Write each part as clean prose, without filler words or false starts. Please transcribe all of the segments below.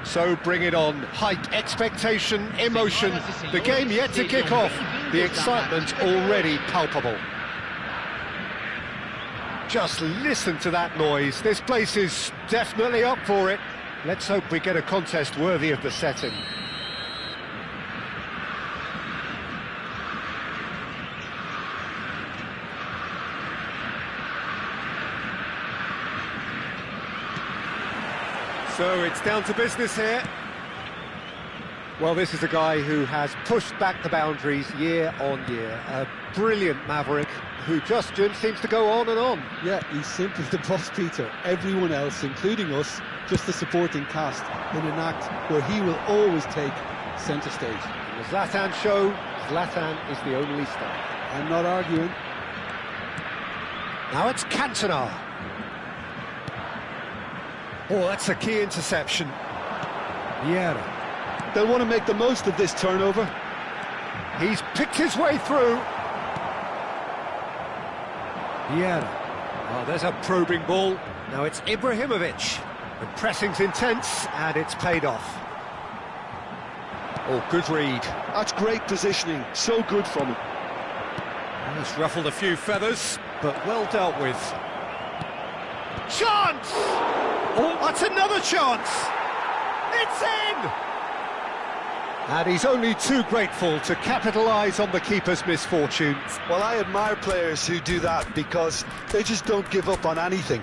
So bring it on. Hype, expectation, emotion. The game yet to kick off. The excitement already palpable. Just listen to that noise. This place is definitely up for it. Let's hope we get a contest worthy of the setting. So it's down to business here. Well, this is a guy who has pushed back the boundaries year on year. A brilliant maverick who just seems to go on and on. Yeah, he's simply the boss, Peter. Everyone else, including us, just the supporting cast in an act where he will always take centre stage. In the Zlatan show, Zlatan is the only star. I'm not arguing. Now it's Cantona. Oh, that's a key interception. Vieira. They'll want to make the most of this turnover. He's picked his way through. Vieira. Oh, there's a probing ball. Now it's Ibrahimovic. The pressing's intense, and it's paid off. Oh, good read. That's great positioning. So good from him. He's ruffled a few feathers, but well dealt with. Chance! Oh, that's another chance! It's in! And he's only too grateful to capitalise on the keeper's misfortune. Well, I admire players who do that because they just don't give up on anything.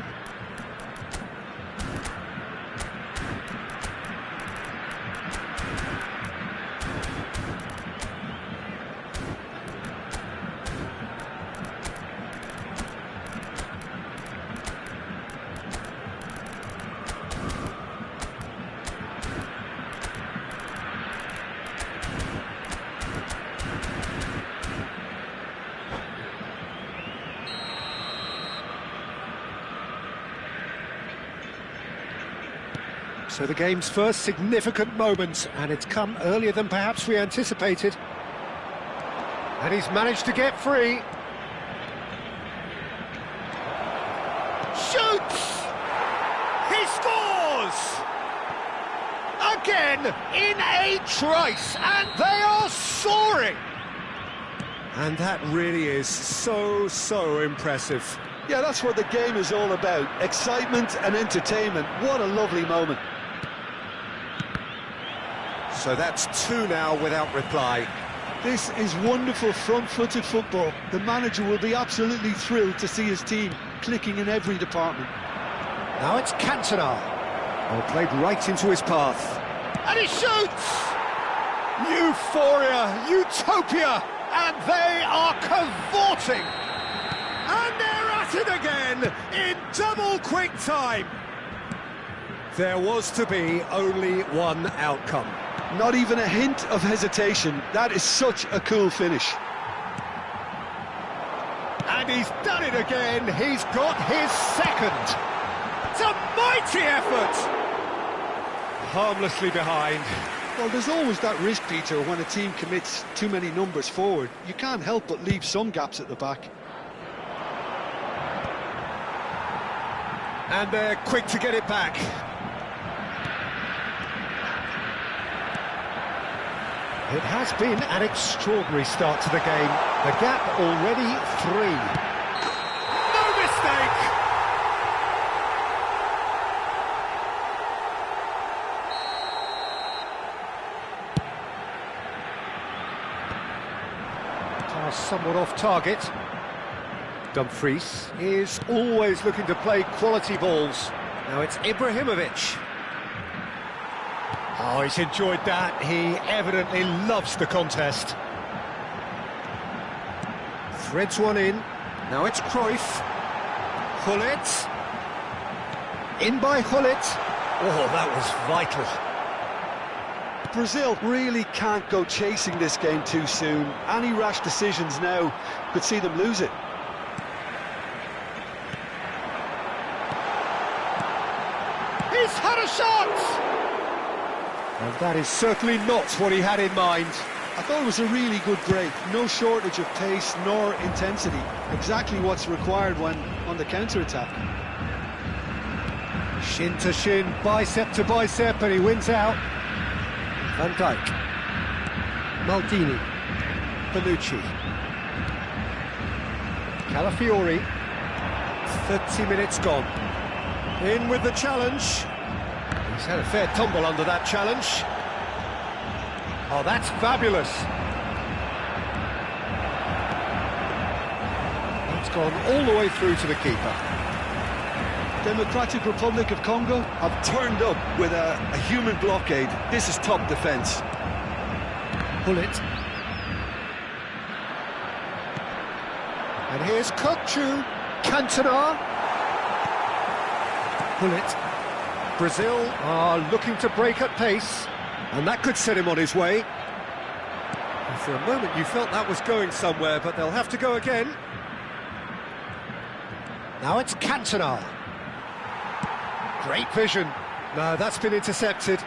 So the game's first significant moment, and it's come earlier than perhaps we anticipated. And he's managed to get free. Shoots! He scores! Again, in a trice, and they are soaring! And that really is so impressive. Yeah, that's what the game is all about. Excitement and entertainment. What a lovely moment. So that's two now without reply. This is wonderful front-footed football. The manager will be absolutely thrilled to see his team clicking in every department. Now it's Cantona. Oh, played right into his path. And he shoots! Euphoria, utopia, and they are cavorting. And they're at it again in double quick time. There was to be only one outcome. Not even a hint of hesitation. That is such a cool finish. And he's done it again. He's got his second. It's a mighty effort. Harmlessly behind. Well, there's always that risk, Peter, when a team commits too many numbers forward. You can't help but leave some gaps at the back. And they're quick to get it back. It has been an extraordinary start to the game. The gap already 3. No mistake! Pass somewhat off target. Dumfries is always looking to play quality balls. Now it's Ibrahimovic. Oh, he's enjoyed that. He evidently loves the contest. Threads one in. Now it's Cruyff. Gullit. In by Gullit. Oh, that was vital. Brazil really can't go chasing this game too soon. Any rash decisions now could see them lose it. He's had a shot! And that is certainly not what he had in mind. I thought it was a really good break. No shortage of pace nor intensity. Exactly what's required when on the counter-attack. Shin to shin, bicep to bicep, and he wins out. Van Dijk. Maldini. Bonucci. Calafiori. 30 minutes gone. In with the challenge. He's had a fair tumble under that challenge. Oh, that's fabulous. It's gone all the way through to the keeper. Democratic Republic of Congo have turned up with a human blockade. This is top defence. Bullet. And here's Kokchu. Cantona. Bullet. Brazil are looking to break at pace, and that could set him on his way. And for a moment you felt that was going somewhere, but they'll have to go again. Now it's Cantona. Great vision. No, that's been intercepted.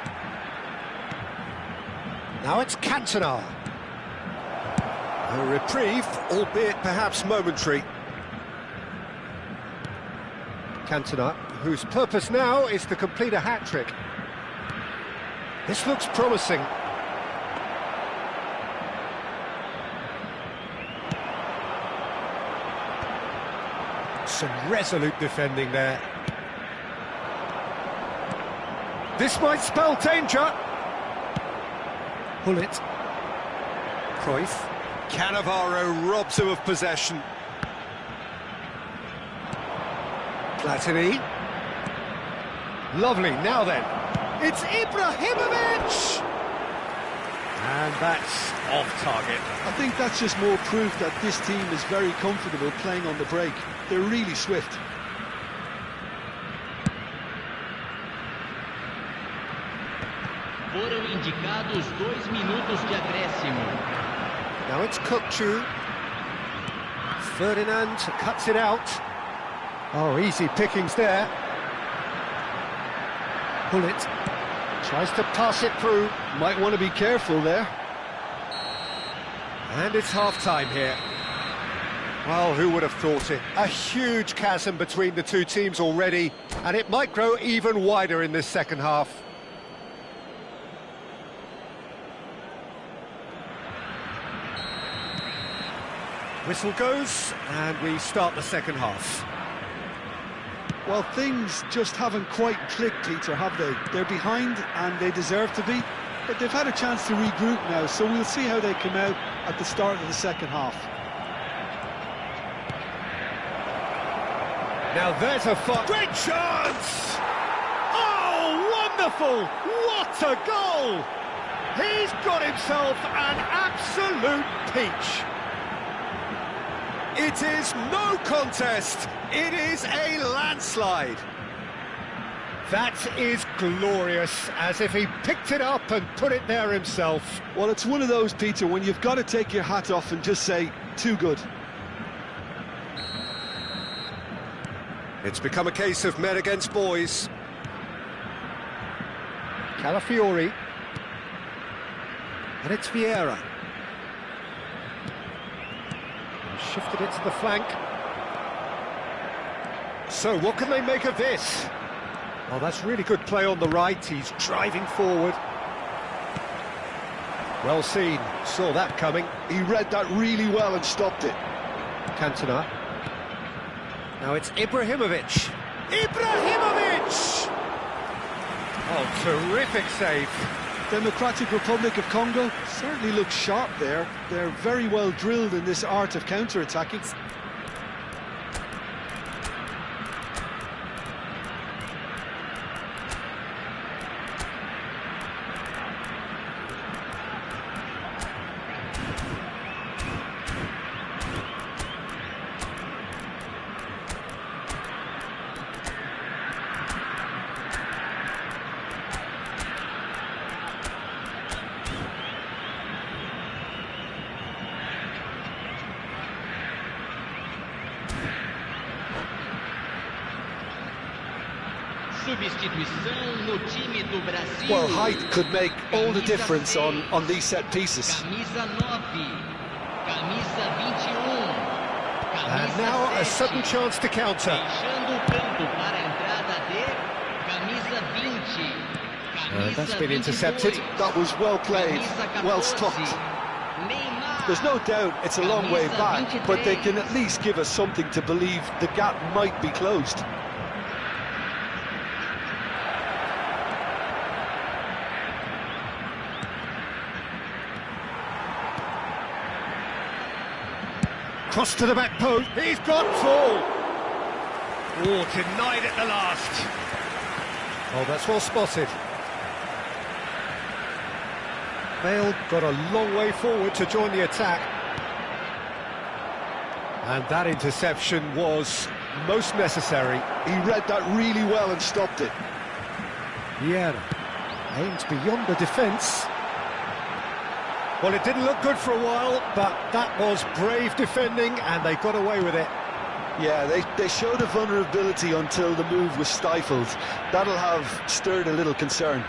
Now it's Cantona. A reprieve, albeit perhaps momentary. Cantona, whose purpose now is to complete a hat-trick. This looks promising. Some resolute defending there. This might spell danger. Bullet. Cruyff. Cannavaro robs him of possession. Platini. Lovely, now then. It's Ibrahimovic! And that's off target. I think that's just more proof that this team is very comfortable playing on the break. They're really swift. Foram indicados 2 minutos de acréscimo. Now it's Kokchu. Ferdinand cuts it out. Oh, easy pickings there. Bullet tries to pass it through. Might want to be careful there. And it's half-time here. Well, who would have thought it? A huge chasm between the two teams already, and it might grow even wider in this second half. Whistle goes, and we start the second half. Well, things just haven't quite clicked, Peter, have they? They're behind, and they deserve to be. But they've had a chance to regroup now, so we'll see how they come out at the start of the second half. Now there's a great chance! Oh, wonderful! What a goal! He's got himself an absolute peach. It is no contest. It is a landslide. That is glorious, as if he picked it up and put it there himself. Well, it's one of those, Peter, when you've got to take your hat off and just say, too good. It's become a case of men against boys. Calafiori. And it's Vieira. Shifted it to the flank. So, what can they make of this? Oh, that's really good play on the right. He's driving forward. Well seen. Saw that coming. He read that really well and stopped it. Cantona. Now it's Ibrahimovic. Ibrahimovic! Oh, terrific save. Democratic Republic of Congo certainly looks sharp there. They're very well drilled in this art of counter-attacking. Substituição no time do Brasil. Well, height could make all the difference on these set pieces. Camisa 9, camisa 21, And now a sudden chance to counter. Deixando o campo para a entrada de Camisa 20. That's Camisa been intercepted. 22. That was well played, Camisa well 14. stopped. Neymar. There's no doubt it's a long way Camisa back, but they can 23. at least give us something to believe the gap might be closed. Cross to the back post. He's got full. Oh, denied at the last. Oh, that's well spotted. Bale got a long way forward to join the attack. And that interception was most necessary. He read that really well and stopped it. Vieira aimed beyond the defence. Well, it didn't look good for a while, but that was brave defending and they got away with it. Yeah, they showed a vulnerability until the move was stifled. That'll have stirred a little concern.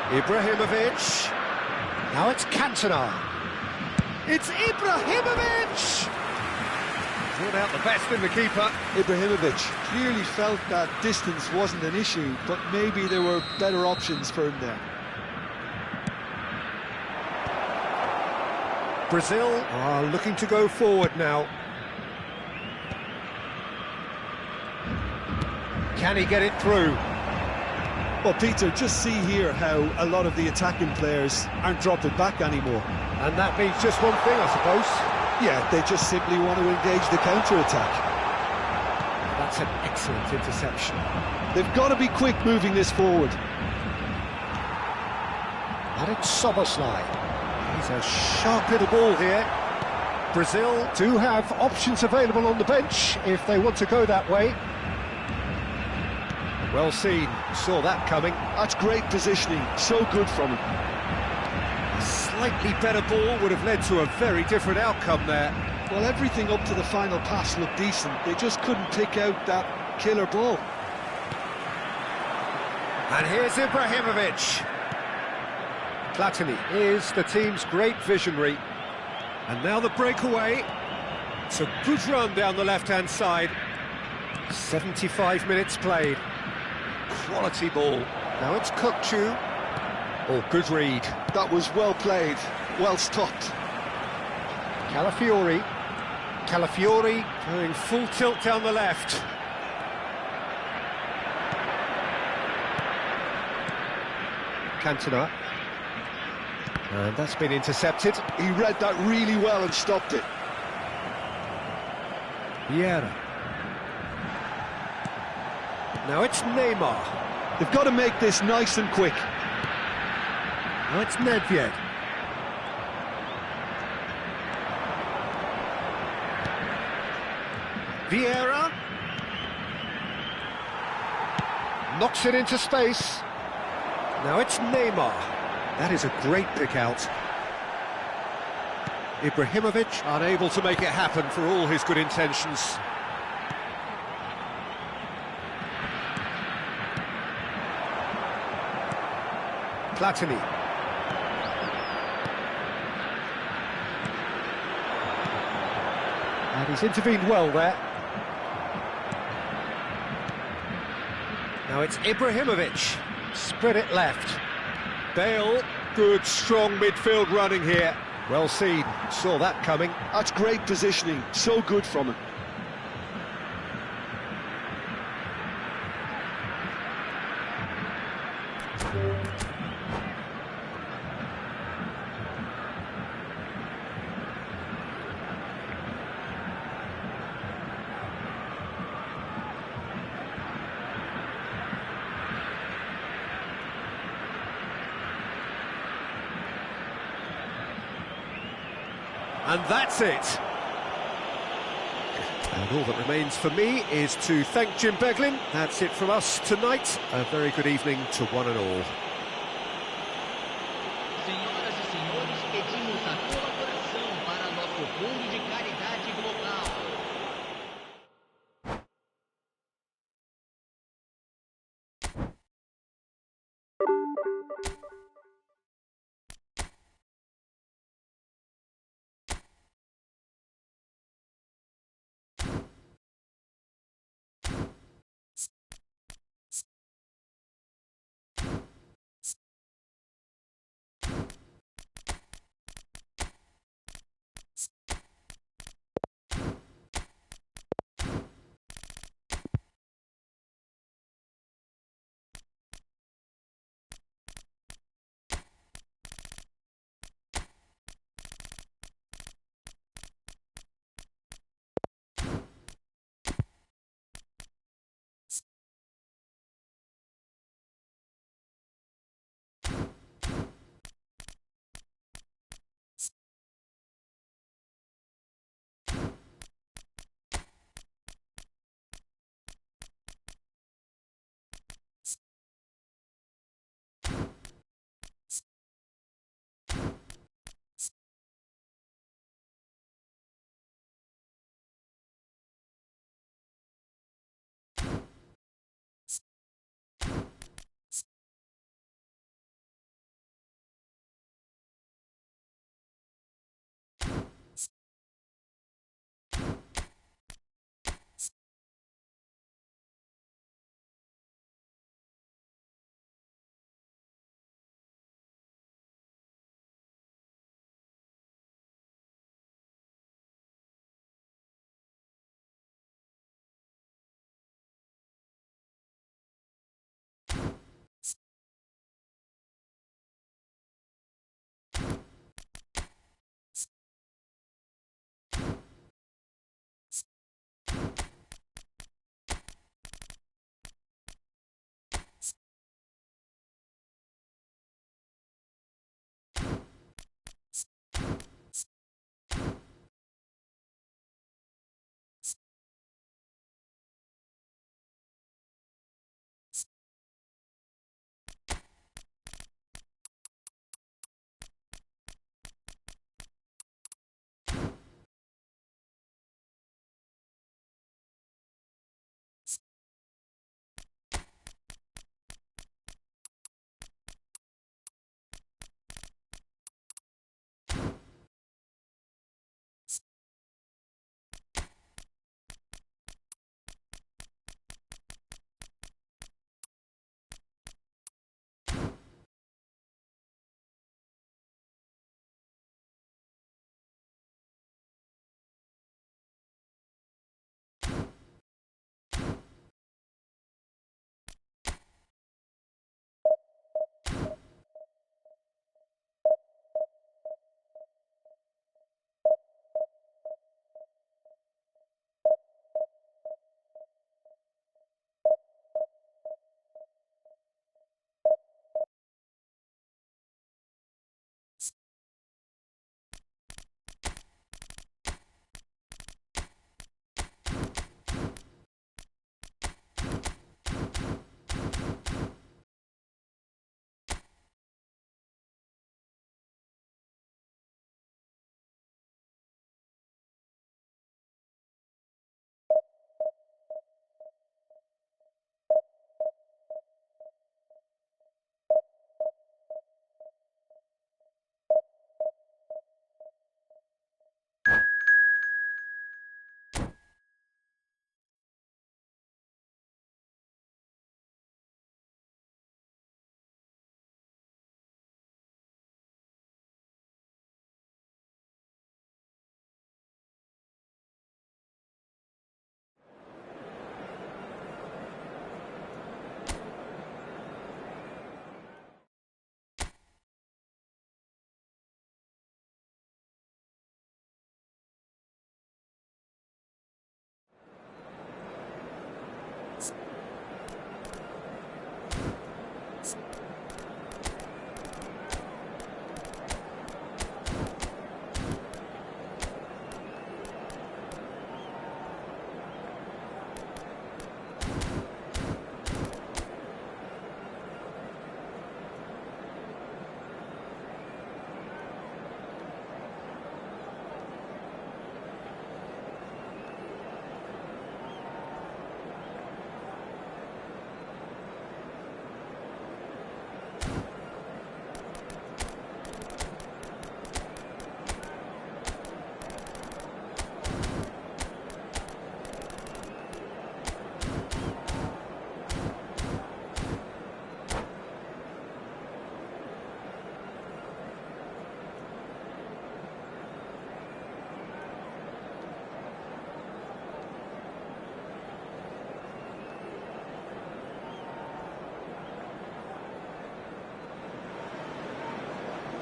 Ibrahimovic. Now it's Cantona. It's Ibrahimovic! Brought out the best in the keeper. Ibrahimovic clearly felt that distance wasn't an issue, but maybe there were better options for him there. Brazil are looking to go forward now. Can he get it through? Well, Peter, just see here how a lot of the attacking players aren't dropping back anymore. And that means just one thing, I suppose. Yeah, they just simply want to engage the counter-attack. That's an excellent interception. They've got to be quick moving this forward. And it's Szoboszlai. He's a sharp little ball here. Brazil do have options available on the bench if they want to go that way. Well seen, saw that coming. That's great positioning, so good from him. A slightly better ball would have led to a very different outcome there. Well, everything up to the final pass looked decent. They just couldn't pick out that killer ball. And here's Ibrahimovic. Platini is the team's great visionary. And now the breakaway. It's a good run down the left-hand side. 75 minutes played. Quality ball. Now it's Kukçu. Oh, good read. That was well played, well stopped. Calafiori. Calafiori going full tilt down the left. Cantona. And that's been intercepted. He read that really well and stopped it. Vieira. Now it's Neymar. They've got to make this nice and quick. Now it's Nedved. Vieira. Knocks it into space. Now it's Neymar. That is a great pick out. Ibrahimovic unable to make it happen for all his good intentions. Platini. And he's intervened well there. Now it's Ibrahimovic. Spread it left. Bale, good strong midfield running here. Well seen, saw that coming. That's great positioning, so good from him. And that's it. And all that remains for me is to thank Jim Beglin. That's it from us tonight. A very good evening to one and all. Senhoras e senhores, pedimos a colaboração para nosso fundo de caridade global.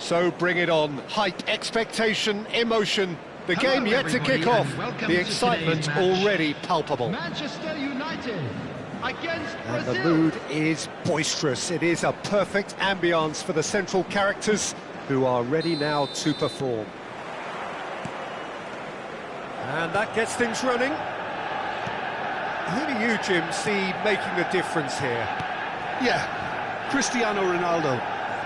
So bring it on. Hype, expectation, emotion. The game yet to kick off. The excitement already palpable. Manchester United against And Brazil. the mood is boisterous. It is a perfect ambience for the central characters who are ready now to perform. And that gets things running. Who do you, Jim, see making the difference here? Yeah, Cristiano Ronaldo.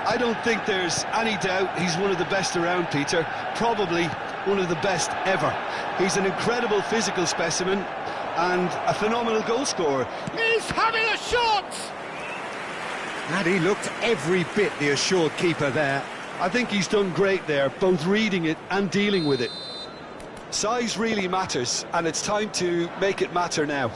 I don't think there's any doubt he's one of the best around, Peter. Probably one of the best ever. He's an incredible physical specimen and a phenomenal goal scorer. He's having a shot! And he looked every bit the assured keeper there. I think he's done great there, both reading it and dealing with it. Size really matters, and it's time to make it matter now.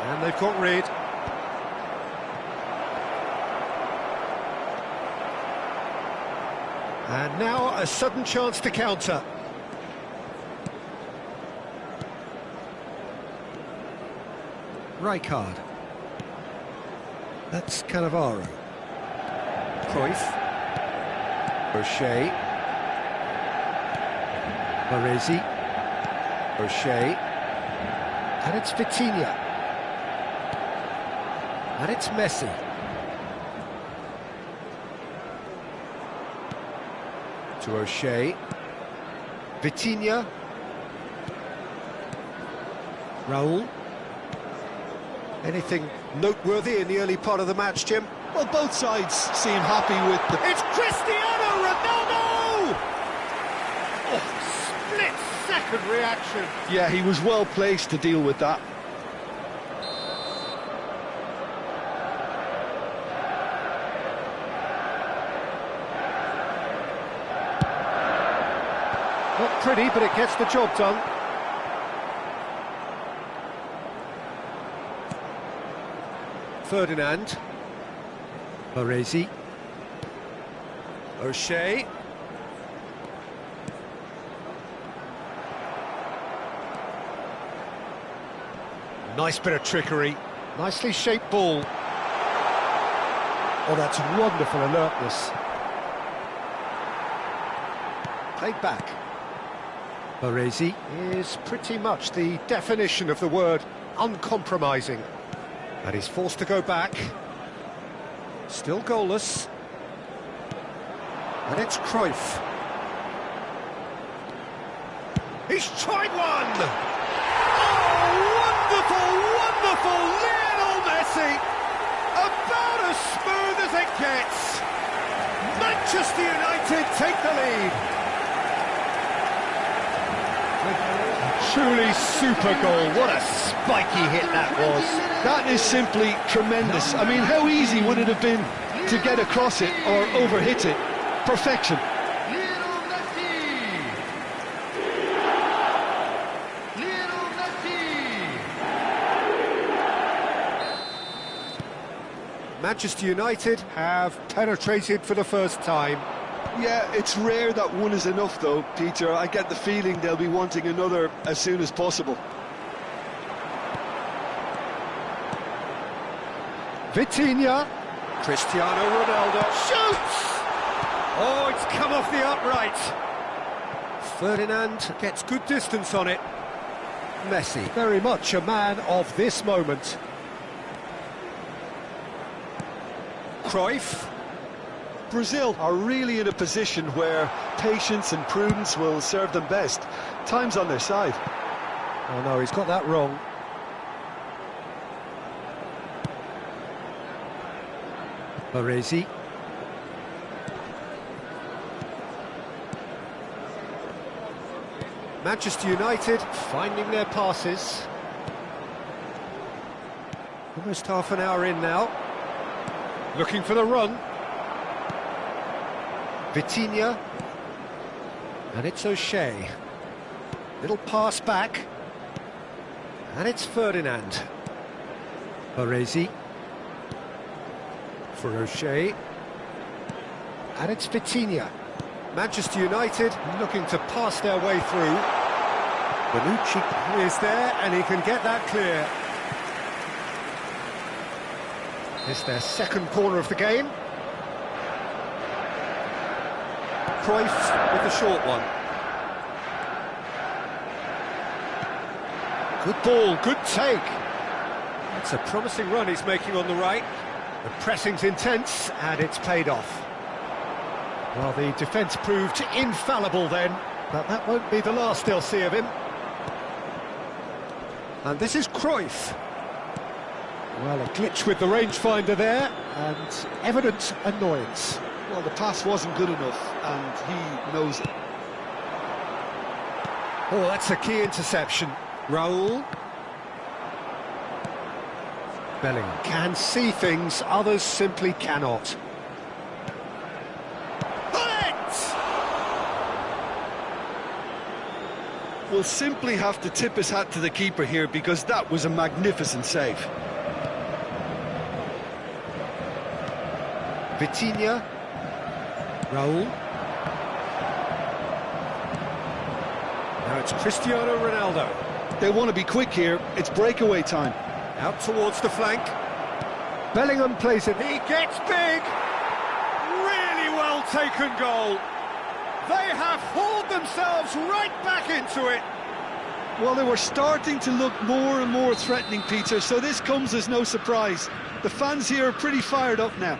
And they've got rid. And now a sudden chance to counter. Rijkaard. That's Cannavaro. Cruyff. O'Shea. Baresi. O'Shea. And it's Vitinha. And it's Messi. To O'Shea. Vitinha. Raul. Anything noteworthy in the early part of the match, Jim? Well, both sides seem happy with the... It's Cristiano Ronaldo! Oh, split-second reaction. Yeah, he was well placed to deal with that. Not pretty, but it gets the job done. Ferdinand. Baresi. O'Shea. Nice bit of trickery. Nicely shaped ball. Oh, that's wonderful alertness. Played back. Baresi is pretty much the definition of the word uncompromising. And he's forced to go back. Still goalless. And it's Cruyff. He's tried one! Oh, wonderful, wonderful Lionel Messi! About as smooth as it gets. Manchester United take the lead. Truly super goal. What a spiky hit that was. That is simply tremendous. I mean, how easy would it have been to get across it or overhit it? Perfection. Lionel Messi. Lionel Messi. Manchester United have penetrated for the first time. Yeah, it's rare that one is enough, though, Peter. I get the feeling they'll be wanting another as soon as possible. Vitinha. Cristiano Ronaldo shoots! Oh, it's come off the upright. Ferdinand gets good distance on it. Messi, very much a man of this moment. Cruyff. Brazil are really in a position where patience and prudence will serve them best. Time's on their side. Oh no, he's got that wrong. Baresi. Manchester United finding their passes. Almost half an hour in now. Looking for the run. Vitinha. And it's O'Shea. Little pass back. And it's Ferdinand. Baresi. For O'Shea. And it's Vitinha. Manchester United looking to pass their way through. Bonucci is there and he can get that clear. It's their second corner of the game. Cruyff with the short one. Good ball, good take. It's a promising run he's making on the right. The pressing's intense and it's paid off. Well, the defence proved infallible then, but that won't be the last they'll see of him. And this is Cruyff. Well, a glitch with the rangefinder there, and evident annoyance. Well, the pass wasn't good enough, and he knows it. Oh, that's a key interception. Raul. Bellingham can see things, others simply cannot. Will simply have to tip his hat to the keeper here because that was a magnificent save. Vitinha. Raul. Now it's Cristiano Ronaldo. They want to be quick here. It's breakaway time. Out towards the flank. Bellingham plays it. He gets big. Really well taken goal. They have hauled themselves right back into it. Well, they were starting to look more and more threatening, Peter, so this comes as no surprise. The fans here are pretty fired up now.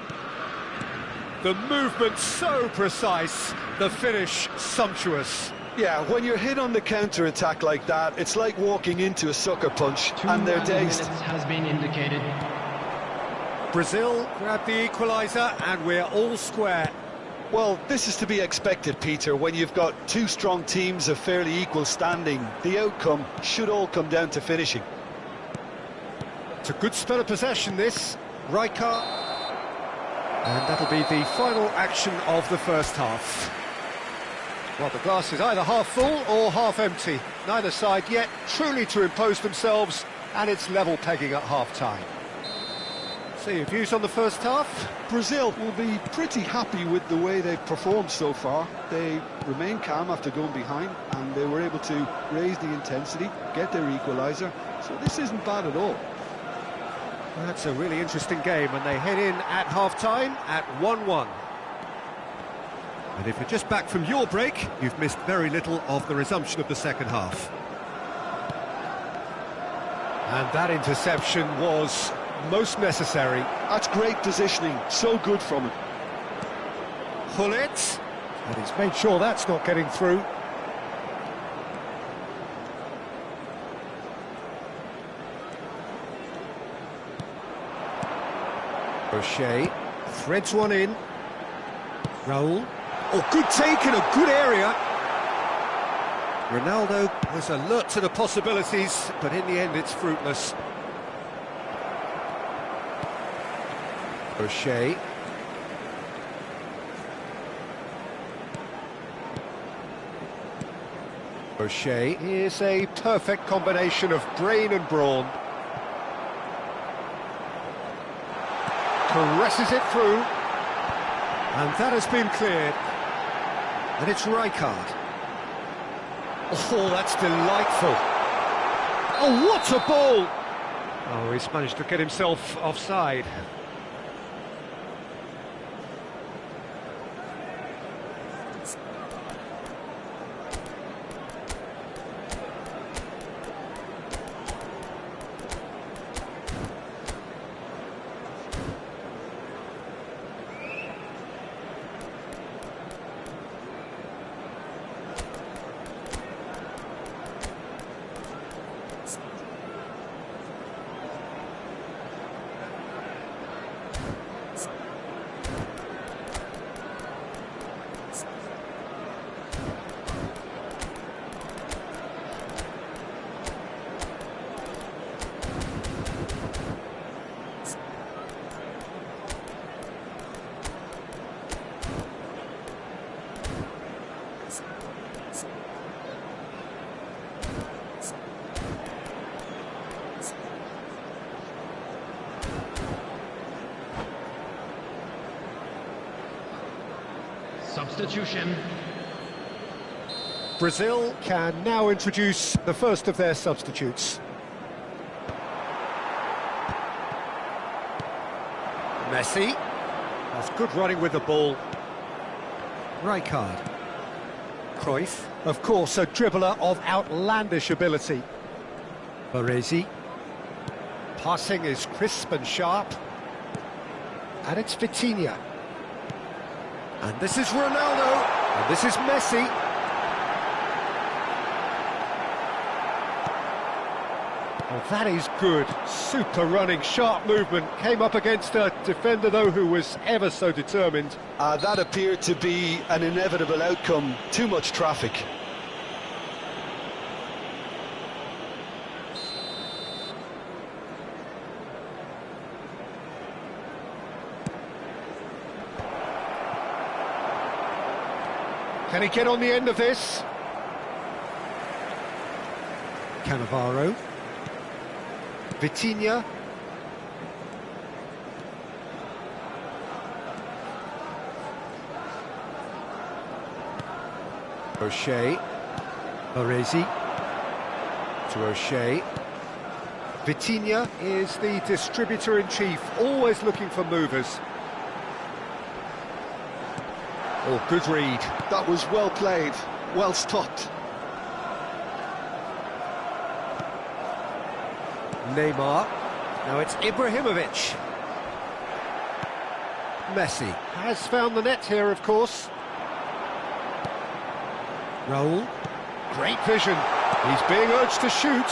The movement so precise, the finish sumptuous. Yeah, when you're hit on the counter-attack like that, it's like walking into a sucker punch, and they're dazed. 2 minutes has been indicated. Brazil grabbed the equaliser, and we're all square. Well, this is to be expected, Peter, when you've got two strong teams of fairly equal standing. The outcome should all come down to finishing. It's a good spell of possession, this. Rijkaard. And that'll be the final action of the first half. Well, the glass is either half full or half empty. Neither side yet truly to impose themselves, and it's level pegging at half-time. So your views on the first half? Brazil will be pretty happy with the way they've performed so far. They remain calm after going behind, and they were able to raise the intensity, get their equaliser, so this isn't bad at all. That's a really interesting game, and they head in at half-time at 1-1. And if you're just back from your break, you've missed very little of the resumption of the second half. And that interception was most necessary. That's great positioning, so good from him. Gullit, and he's made sure that's not getting through. O'Shea threads one in. Raul. Oh, good take in a good area. Ronaldo was alert to the possibilities, but in the end it's fruitless. O'Shea. O'Shea is a perfect combination of brain and brawn. Caresses it through. And that has been cleared. And it's Rijkaard. Oh, that's delightful. Oh, what a ball! Oh, he's managed to get himself offside. Substitution. Brazil can now introduce the first of their substitutes. Messi has good running with the ball. Rijkaard. Cruyff, of course, a dribbler of outlandish ability. Baresi. Passing is crisp and sharp. And it's Vitinha. And this is Ronaldo. And this is Messi. Well, that is good. Super running, sharp movement. Came up against a defender, though, who was ever so determined. That appeared to be an inevitable outcome. Too much traffic. Can he get on the end of this? Cannavaro. Vitinha. O'Shea. Baresi. To O'Shea. Vitinha is the distributor-in-chief, always looking for movers. Oh, good read. That was well played, well stopped. Neymar. Now it's Ibrahimovic. Messi has found the net here, of course. Raul. Great vision. He's being urged to shoot.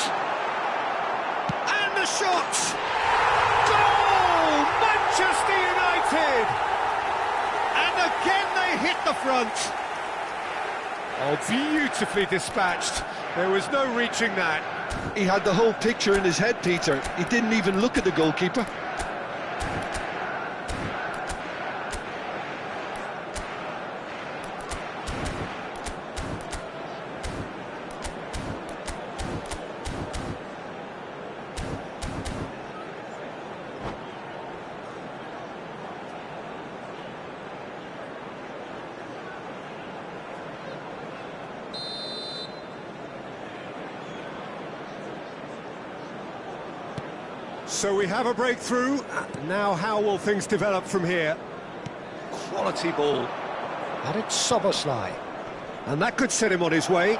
And the shot! Goal! Manchester United! And again they hit the front. Oh, beautifully dispatched. There was no reaching that. He had the whole picture in his head, Peter. He didn't even look at the goalkeeper. So we have a breakthrough. Now how will things develop from here? Quality ball. And it's Szoboszlai. And that could set him on his way.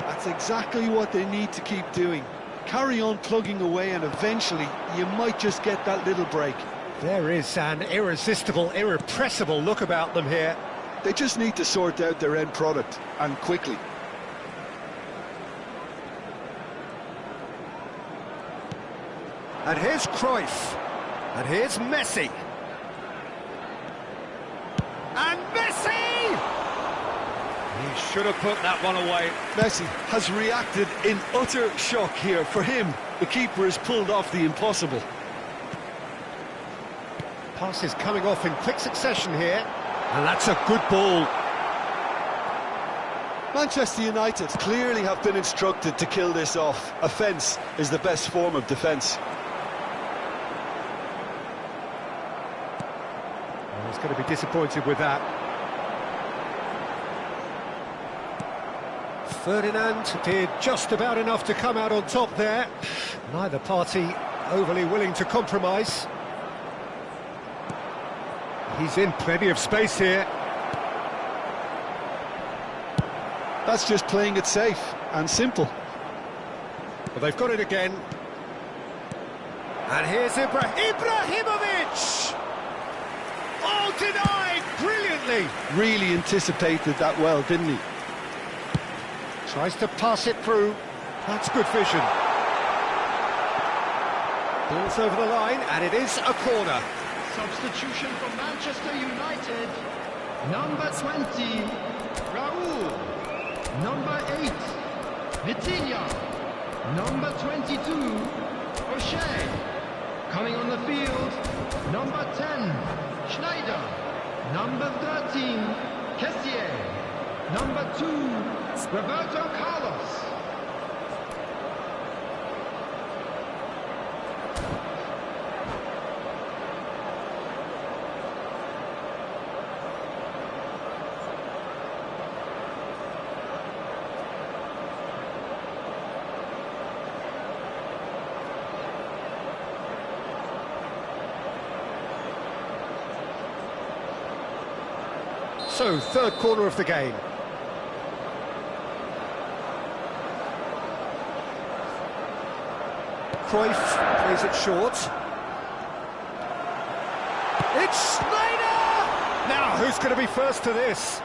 That's exactly what they need to keep doing. Carry on plugging away and eventually you might just get that little break. There is an irresistible, irrepressible look about them here. They just need to sort out their end product, and quickly. And here's Cruyff. And here's Messi. And Messi! He should have put that one away. Messi has reacted in utter shock here. For him, the keeper has pulled off the impossible. Passes coming off in quick succession here. And that's a good ball. Manchester United clearly have been instructed to kill this off. Offence is the best form of defence. He's going to be disappointed with that. Ferdinand did just about enough to come out on top there. Neither party overly willing to compromise. He's in plenty of space here. That's just playing it safe and simple. Well, they've got it again. And here's Ibrahimovic! Oh, denied brilliantly. Really anticipated that well, didn't he? Tries to pass it through. That's good vision. Ball's over the line, and it is a corner. Substitution for Manchester United. Number 20, Raul. Number 8, Vitinha. Number 22, O'Shea. Coming on the field, number 10, Schneider. Number 13, Kessié. Number 2, Roberto Carlos. So, third corner of the game. Cruyff plays it short. It's Sneijder! Now, who's going to be first to this?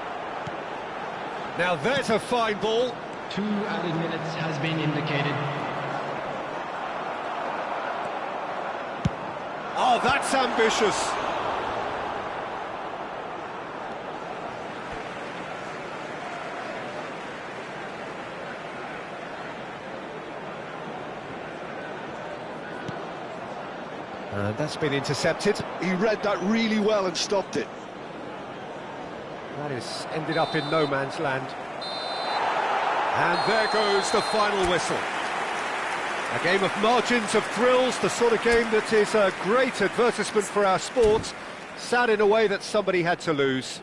Now, there's a fine ball. 2 added minutes has been indicated. Oh, that's ambitious. And that's been intercepted. He read that really well and stopped it. That is ended up in no man's land. And there goes the final whistle. A game of margins, of thrills, the sort of game that is a great advertisement for our sport. Sad in a way that somebody had to lose.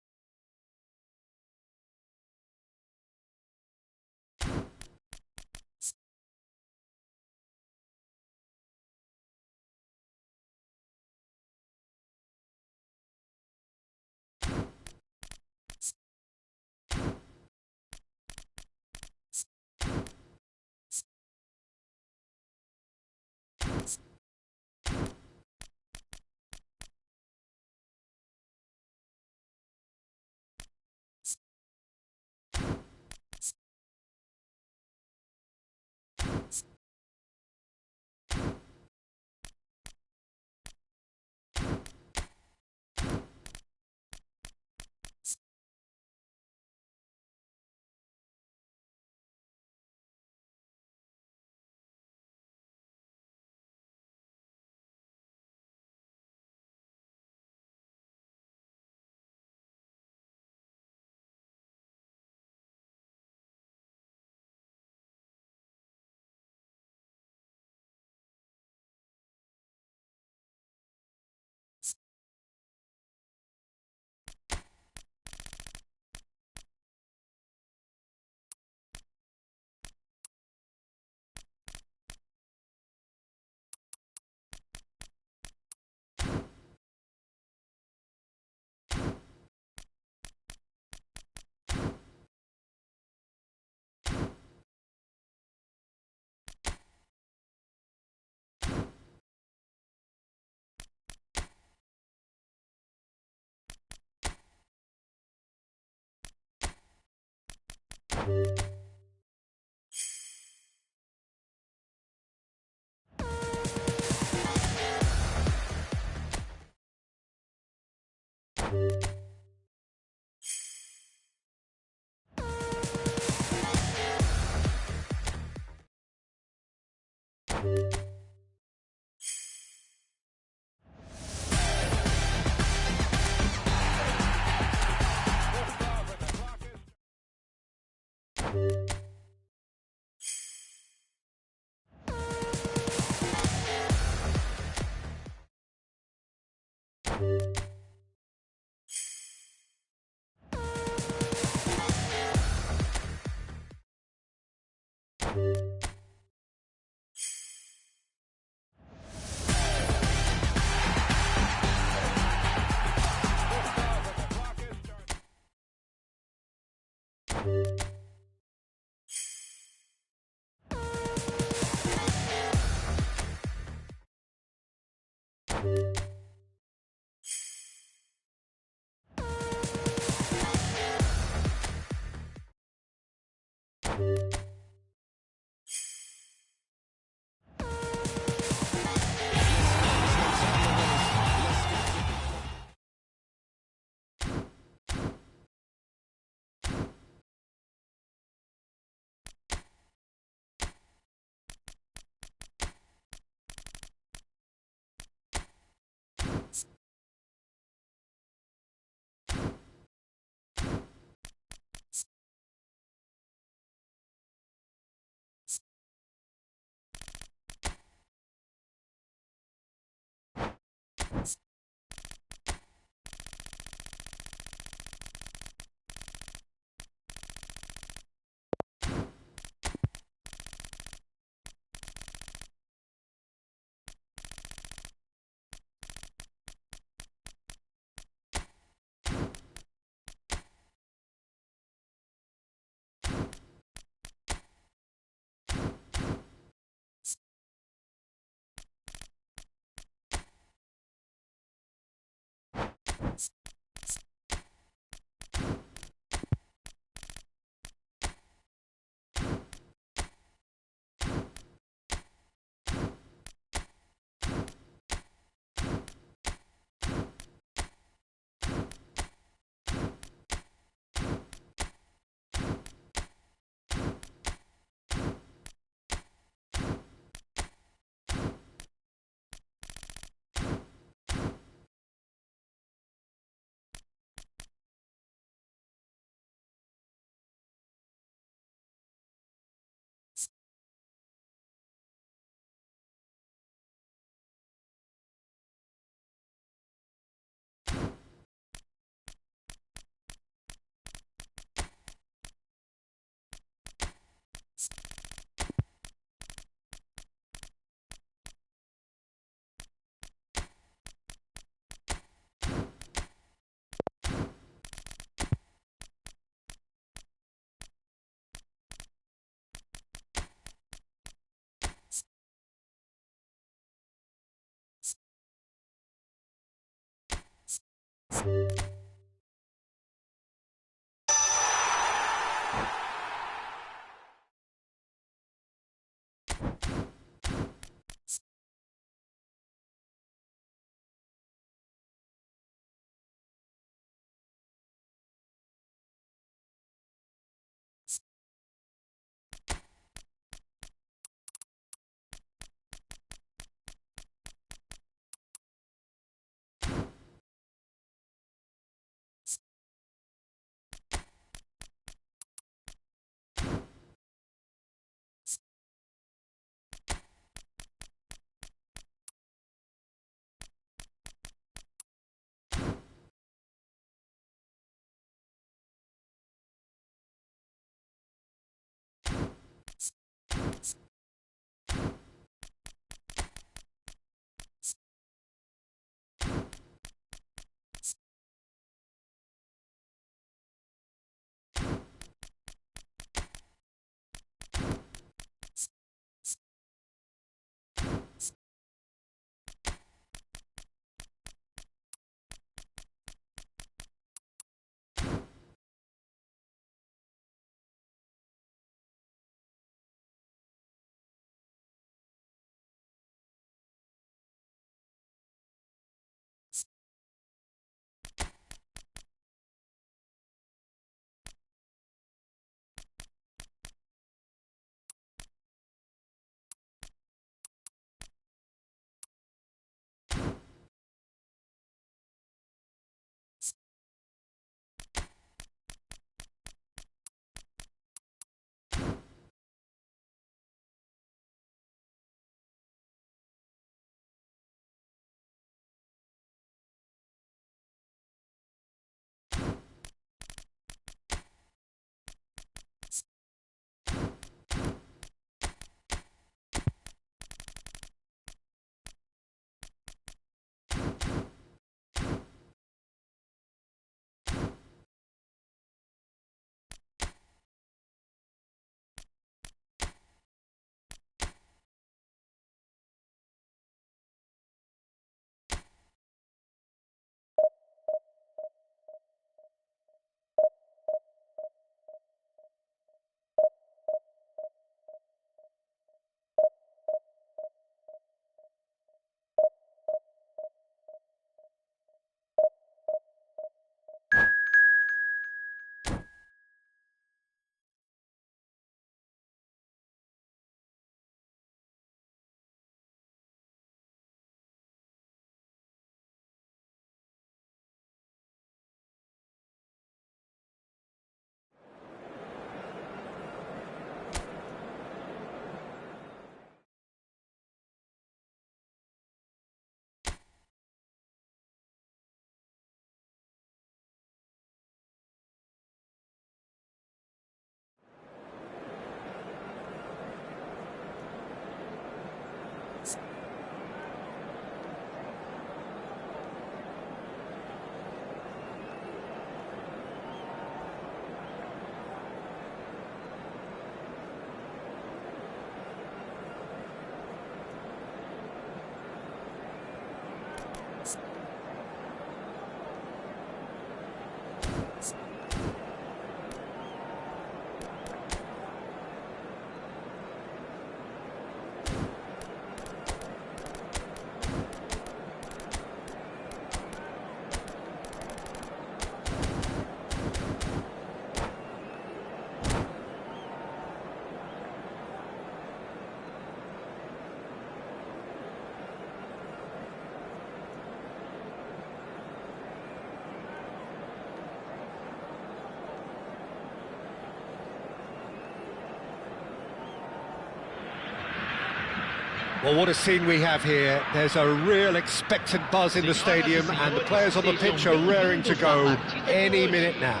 Well, what a scene we have here. There's a real expectant buzz in the stadium, and the players on the pitch are raring to go any minute now.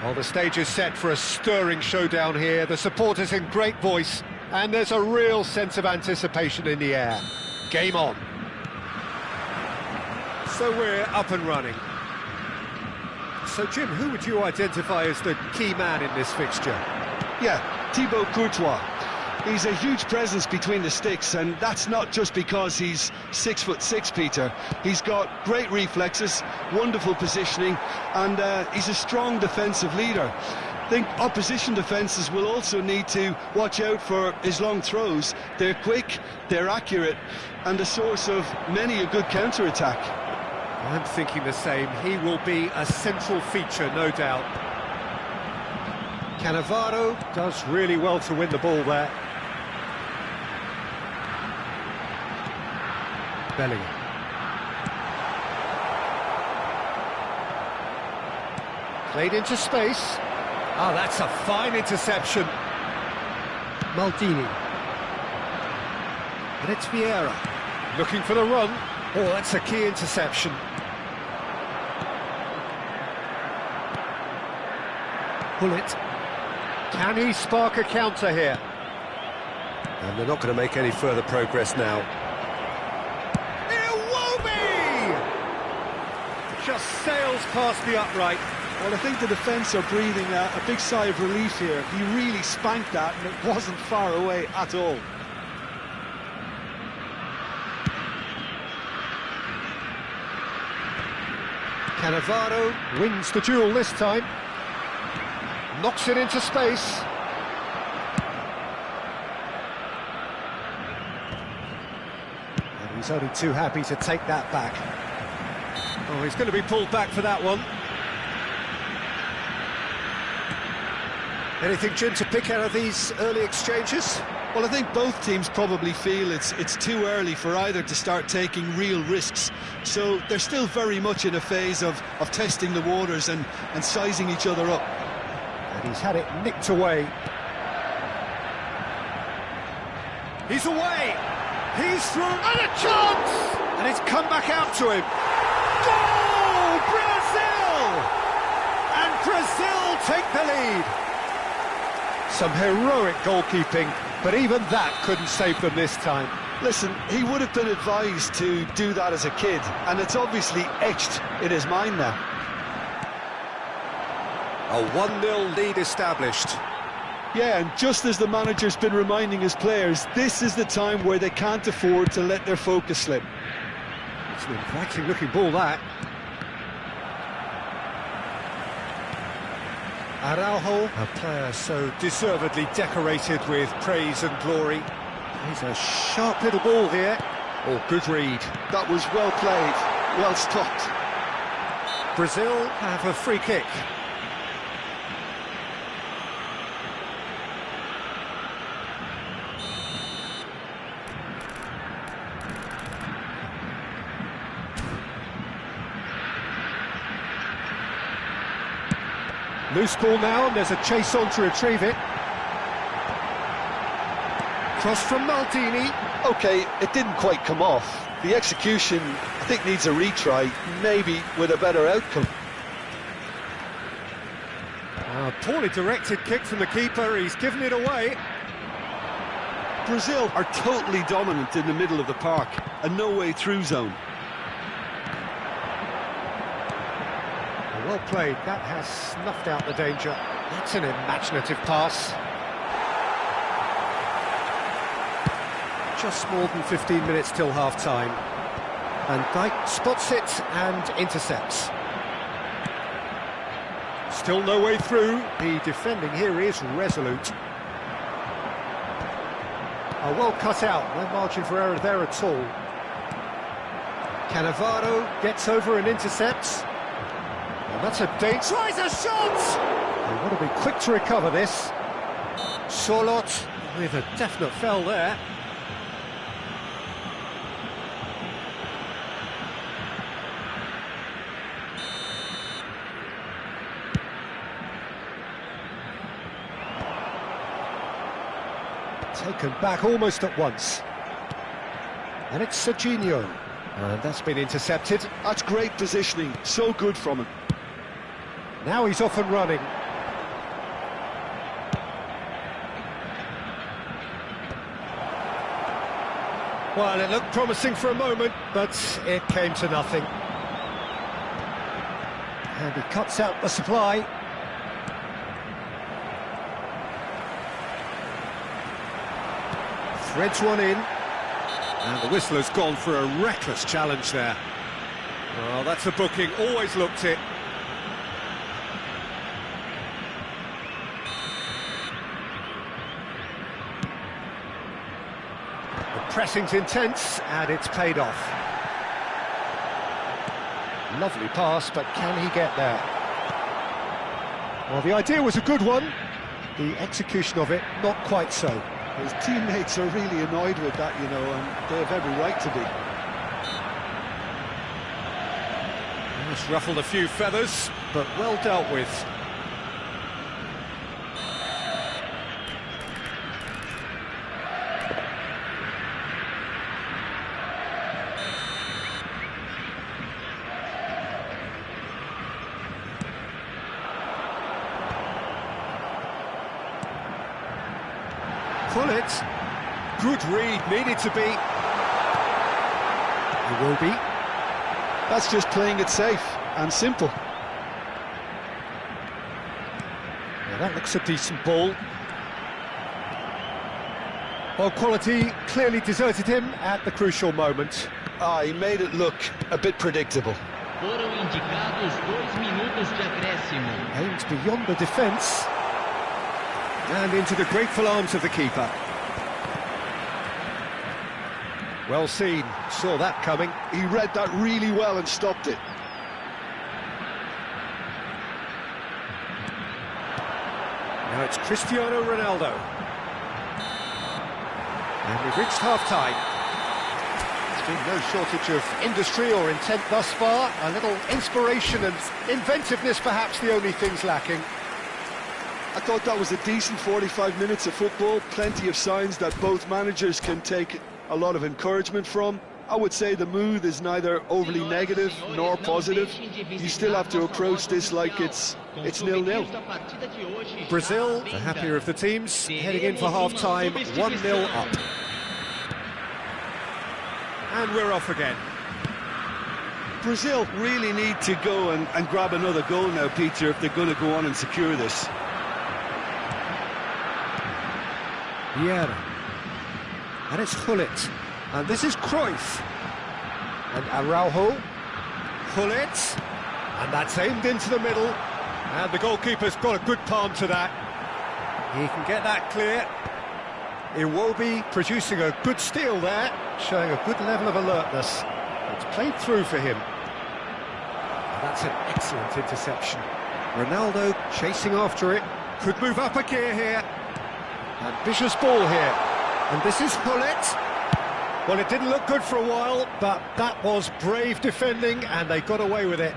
Well, the stage is set for a stirring showdown here. The supporters in great voice, and there's a real sense of anticipation in the air. Game on. So we're up and running. So, Jim, who would you identify as the key man in this fixture? Yeah, Thibaut Courtois. He's a huge presence between the sticks, and that's not just because he's 6'6", Peter. He's got great reflexes, wonderful positioning, and he's a strong defensive leader. I think opposition defences will also need to watch out for his long throws. They're quick, they're accurate, and a source of many a good counter-attack. I'm thinking the same. He will be a central feature, no doubt. Cannavaro does really well to win the ball there. Bellingham. Played into space. Oh, that's a fine interception. Maldini. And it's Vieira. Looking for the run. Oh, that's a key interception. Bullet. Can he spark a counter here? And they're not going to make any further progress now. Just sails past the upright. Well, I think the defence are breathing a big sigh of relief here. He really spanked that, and it wasn't far away at all. Cannavaro wins the duel this time. Knocks it into space. And he's only too happy to take that back. Oh, he's going to be pulled back for that one. Anything, Jim, to pick out of these early exchanges? Well, I think both teams probably feel it's too early for either to start taking real risks. So they're still very much in a phase of testing the waters and sizing each other up. And he's had it nicked away. He's away! He's through, and a chance! And it's come back out to him. Goal! Brazil! And Brazil take the lead. Some heroic goalkeeping, but even that couldn't save them this time. Listen, he would have been advised to do that as a kid, and it's obviously etched in his mind now. A 1-0 lead established. Yeah, and just as the manager's been reminding his players, this is the time where they can't afford to let their focus slip. It's an inviting looking ball, that. Araujo, a player so deservedly decorated with praise and glory. He's a sharp little ball here. Oh, good read. That was well played, well stopped. Brazil have a free kick. Loose ball now, and there's a chase on to retrieve it. Cross from Maldini. OK, it didn't quite come off. The execution, I think, needs a retry, maybe with a better outcome. A poorly directed kick from the keeper, he's given it away. Brazil are totally dominant in the middle of the park, a no-way-through zone. Well played, that has snuffed out the danger. That's an imaginative pass. Just more than 15 minutes till half-time. And Dijk spots it and intercepts. Still no way through. The defending here is resolute. Oh, well cut out, no margin for error there at all. Cannavaro gets over and intercepts. And that's a date. Tries a shot! They want to be quick to recover this. Sorloth with a definite foul there. Taken back almost at once. And it's Serginho. And that's been intercepted. That's great positioning, so good from him. Now he's off and running. Well, it looked promising for a moment, but it came to nothing. And he cuts out the supply. Threads one in. And the whistle has gone for a reckless challenge there. Well, that's a booking, always looked it. The pressing's intense, and it's paid off. Lovely pass, but can he get there? Well, the idea was a good one. The execution of it, not quite so. His teammates are really annoyed with that, you know, and they have every right to be. It's ruffled a few feathers, but well dealt with. Gullit, good read, needed to be. It will be. That's just playing it safe and simple. Yeah, that looks a decent ball. Well, quality clearly deserted him at the crucial moment. He made it look a bit predictable. Foram indicados 2 minutos de acréscimo. Aimed beyond the defence. And into the grateful arms of the keeper. Well seen, saw that coming. He read that really well and stopped it. Now it's Cristiano Ronaldo. And we've reached half-time. There's been no shortage of industry or intent thus far. A little inspiration and inventiveness, perhaps the only things lacking. I thought that was a decent 45 minutes of football. Plenty of signs that both managers can take a lot of encouragement from. I would say the mood is neither overly negative nor positive. You still have to approach this like it's 0-0. Brazil, the happier of the teams, heading in for half-time, 1-0 up. And we're off again. Brazil really need to go and grab another goal now, Peter, if they're going to go on and secure this. Vieira. And it's Gullit. And this is Cruyff. And Araujo. Gullit. And that's aimed into the middle. And the goalkeeper's got a good palm to that. He can get that clear. Iwobi producing a good steal there, showing a good level of alertness. It's played through for him. And that's an excellent interception. Ronaldo chasing after it. Could move up a gear here. Ambitious ball here. And this is Gullit. Well, it didn't look good for a while, but that was brave defending, and they got away with it.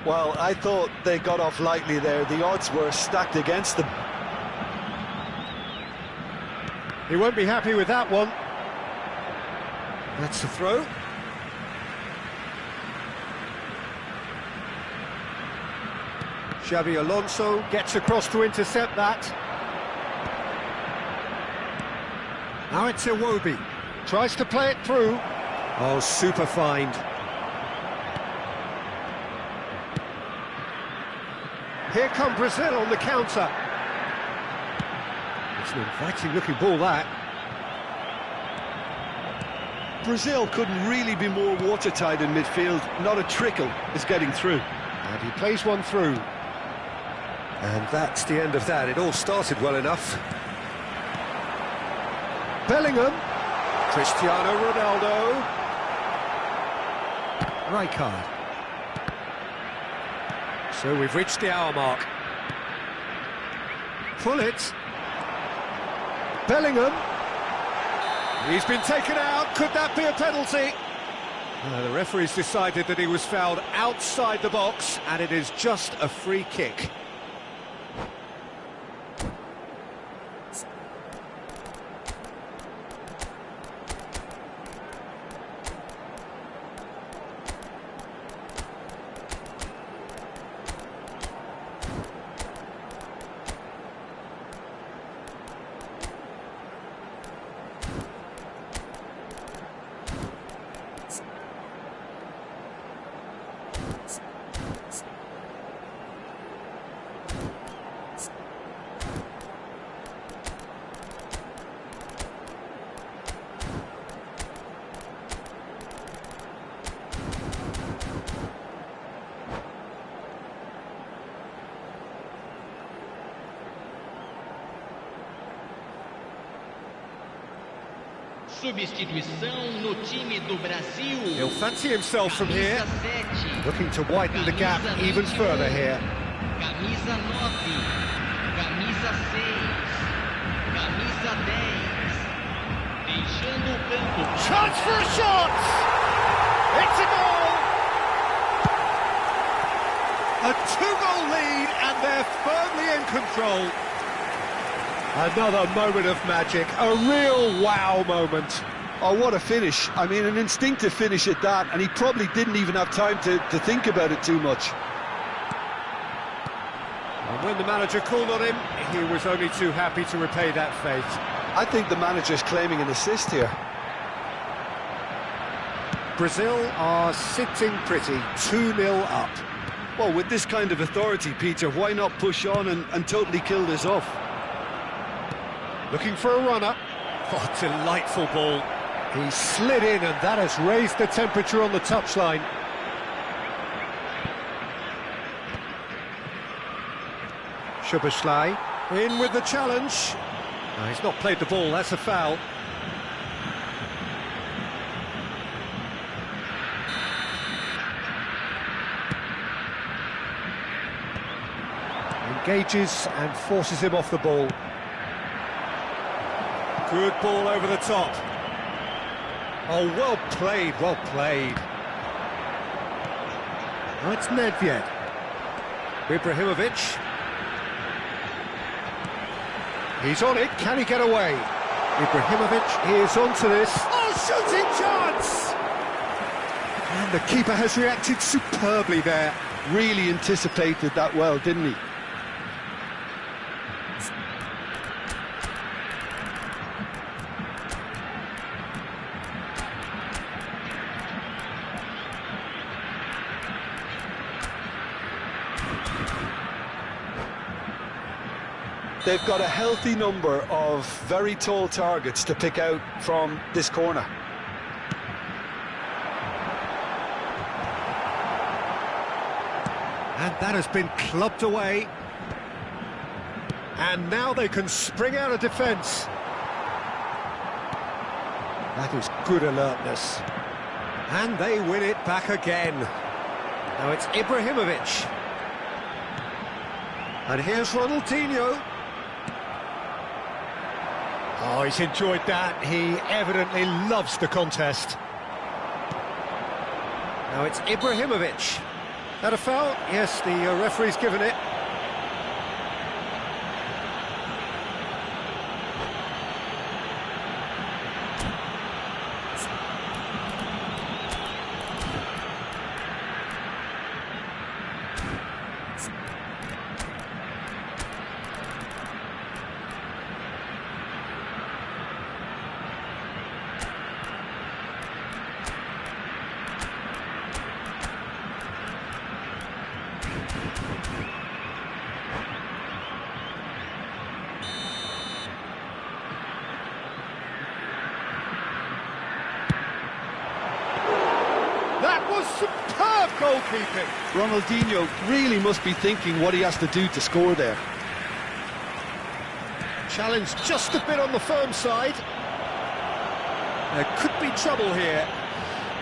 Well, I thought they got off lightly there. The odds were stacked against them. He won't be happy with that one. That's the throw. Xabi Alonso gets across to intercept that. Now it's Iwobi. Tries to play it through. Oh, super find. Here come Brazil on the counter. It's an inviting-looking ball, that. Brazil couldn't really be more watertight in midfield. Not a trickle is getting through. And he plays one through. And that's the end of that. It all started well enough. Bellingham. Cristiano Ronaldo. Rijkaard. So we've reached the hour mark. Gullit. Bellingham. He's been taken out. Could that be a penalty? The referee's decided that he was fouled outside the box, and it is just a free kick. Substituição no time do Brasil. He'll fancy himself from here. Camisa 7. Looking to widen the gap Camisa even 21. further here. Camisa 9. Camisa 6. Camisa 10. Deixando o campo. Chance for a shot! It's a goal! A two-goal lead and they're firmly in control. Another moment of magic, a real wow moment. Oh, what a finish. I mean, an instinctive finish at that, and he probably didn't even have time to think about it too much. And when the manager called on him, he was only too happy to repay that fate. I think the manager's claiming an assist here. Brazil are sitting pretty, 2-0 up. Well, with this kind of authority, Peter, why not push on and totally kill this off? Looking for a runner. Oh, delightful ball. He slid in and that has raised the temperature on the touchline. Szoboszlai in with the challenge. No, he's not played the ball, that's a foul. Engages and forces him off the ball. Good ball over the top. Oh, well played, well played. Oh, it's Nedved. Ibrahimovic. He's on it, can he get away? Ibrahimovic is onto this. Oh, shooting chance! And the keeper has reacted superbly there. Really anticipated that well, didn't he? They've got a healthy number of very tall targets to pick out from this corner. And that has been clubbed away. And now they can spring out of defence. That is good alertness. And they win it back again. Now it's Ibrahimovic. And here's Ronaldinho. Oh, he's enjoyed that. He evidently loves the contest. Now it's Ibrahimovic. That a foul? Yes, the referee's given it. That was superb goalkeeping. Ronaldinho really must be thinking what he has to do to score there. Challenge just a bit on the firm side. There could be trouble here.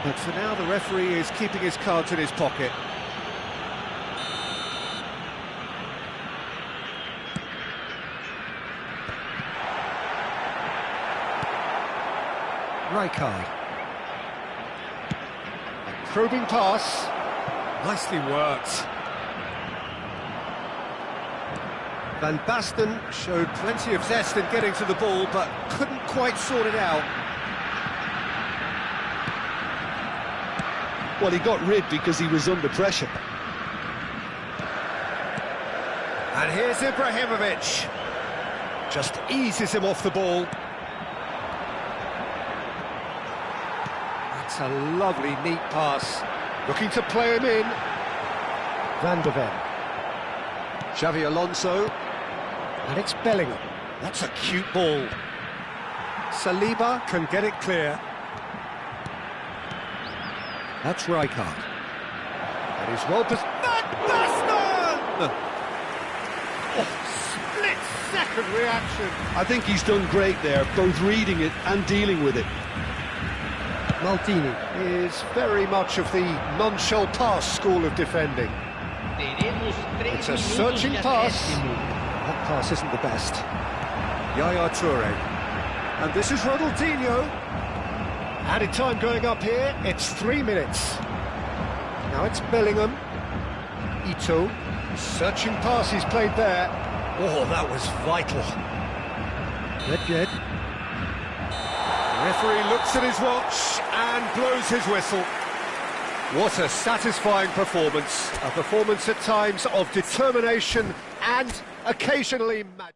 But for now, the referee is keeping his cards in his pocket. Rijkaard. Probing pass. Nicely worked. Van Basten showed plenty of zest in getting to the ball, but couldn't quite sort it out. Well, he got rid because he was under pressure. And here's Ibrahimovic. Just eases him off the ball. That's a lovely, neat pass. Looking to play him in. Van de Ven. Xavi Alonso. And it's Bellingham. That's a cute ball. Saliba can get it clear. That's Rijkaard. That is well positioned. Van Basten! Oh, split-second reaction. I think he's done great there, both reading it and dealing with it. Maldini is very much of the non-shell pass school of defending. Teremos 3 It's a minutos searching de pass. acréscimo. That pass isn't the best. Yaya Toure. And this is Ronaldinho. Added time going up here, it's 3 minutes. Now it's Bellingham. Ito. Searching pass he's played there. Oh, that was vital. Red. The referee looks at his watch and blows his whistle. What a satisfying performance. A performance at times of determination and occasionally magic.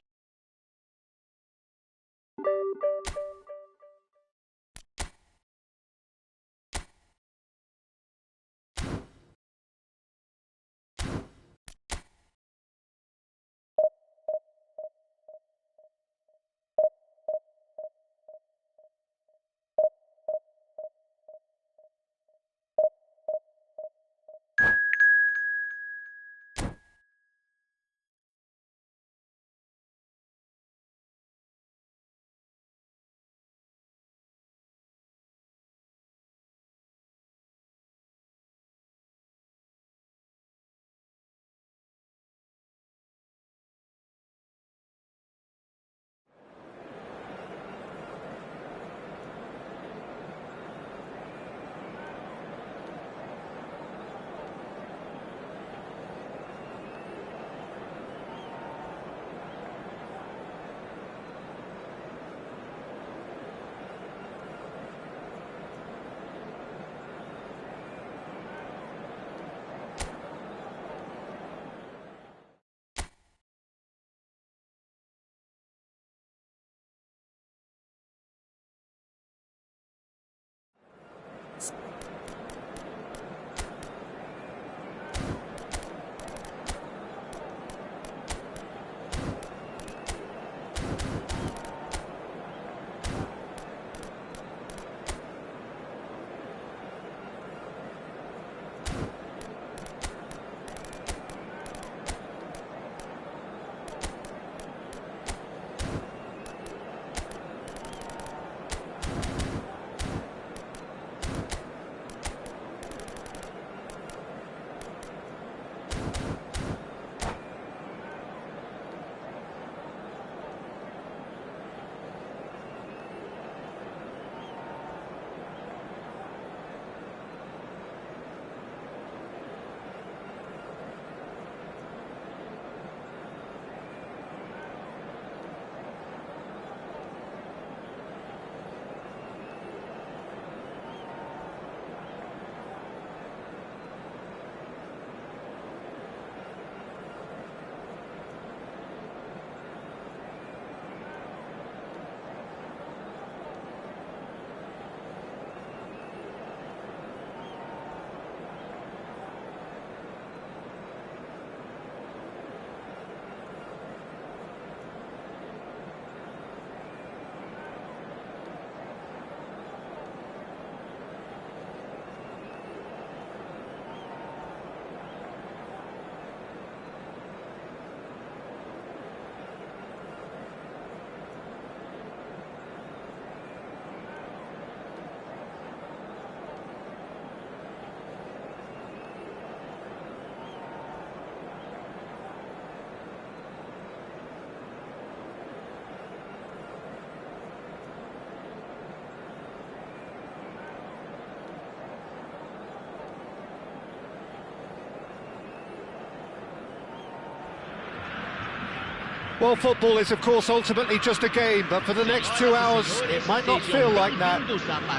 Well, football is, of course, ultimately just a game, but for the next 2 hours, it might not feel like that.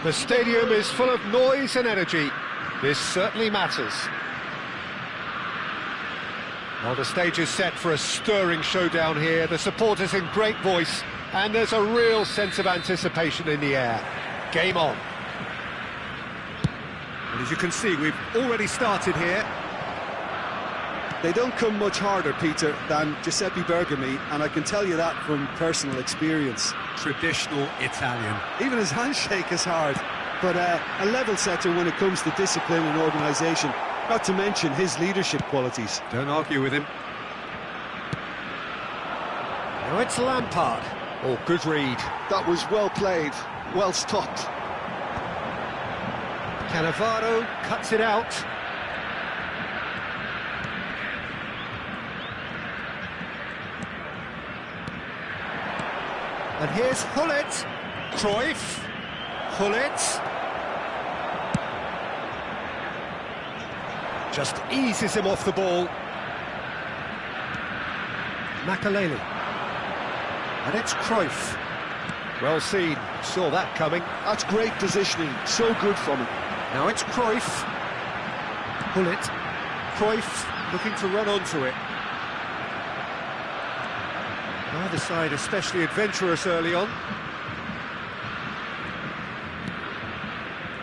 The stadium is full of noise and energy. This certainly matters. Well, the stage is set for a stirring showdown here. The supporters in great voice, and there's a real sense of anticipation in the air. Game on. And as you can see, we've already started here. They don't come much harder, Peter, than Giuseppe Bergomi, and I can tell you that from personal experience. Traditional Italian. Even his handshake is hard, but a level setter when it comes to discipline and organisation, not to mention his leadership qualities. Don't argue with him. Now it's Lampard. Oh, good read. That was well played, well stopped. Cannavaro cuts it out. And here's Gullit. Cruyff. Gullit. Just eases him off the ball. Makelele. And it's Cruyff. Well seen, saw that coming. That's great positioning, so good from him. Now it's Cruyff. Gullit. Cruyff looking to run onto it. Neither side especially adventurous early on.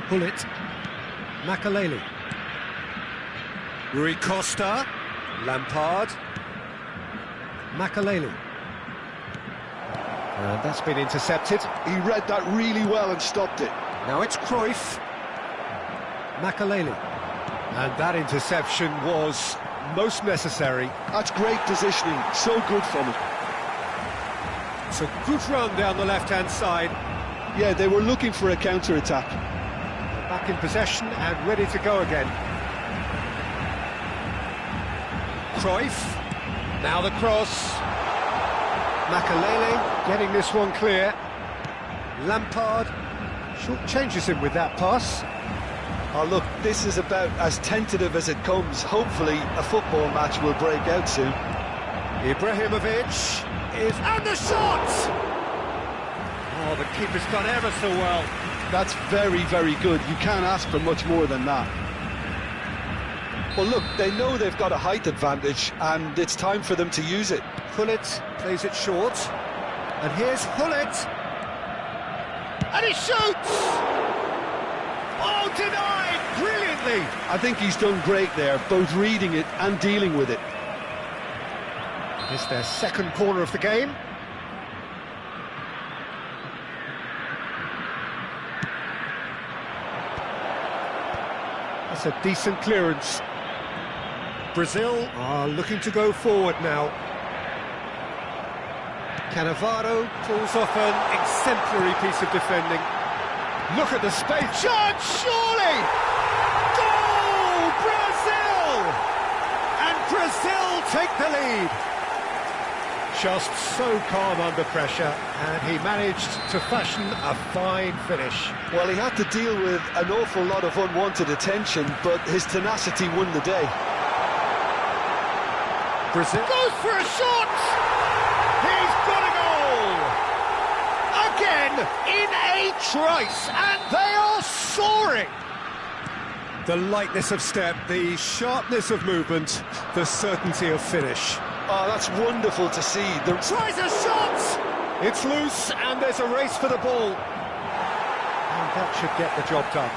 Gullit. Makelele. Rui Costa. Lampard. Makelele. And that's been intercepted. He read that really well and stopped it. Now it's Cruyff. Makelele. And that interception was most necessary. That's great positioning, so good from him. It's a good run down the left-hand side. Yeah, they were looking for a counter-attack. Back in possession and ready to go again. Cruyff. Now the cross. Makelele getting this one clear. Lampard short changes him with that pass. Oh look, this is about as tentative as it comes. Hopefully a football match will break out soon. Ibrahimovic is... and the shot! Oh, the keeper's done ever so well. That's very, very good. You can't ask for much more than that. Well look, they know they've got a height advantage and it's time for them to use it. Gullit plays it short. And here's Gullit. And he shoots! Oh, denied brilliantly! I think he's done great there, both reading it and dealing with it. It's their second corner of the game. That's a decent clearance. Brazil are looking to go forward now. Cannavaro pulls off an exemplary piece of defending. Look at the space. Shot, surely! Goal! Brazil! And Brazil take the lead. Just so calm under pressure, and he managed to fashion a fine finish. Well, he had to deal with an awful lot of unwanted attention, but his tenacity won the day. Brazil goes for a shot! He's got a goal! Again, in a trice, and they are soaring! The lightness of step, the sharpness of movement, the certainty of finish. Oh, that's wonderful to see. Tries a shot! It's loose, and there's a race for the ball. And that should get the job done.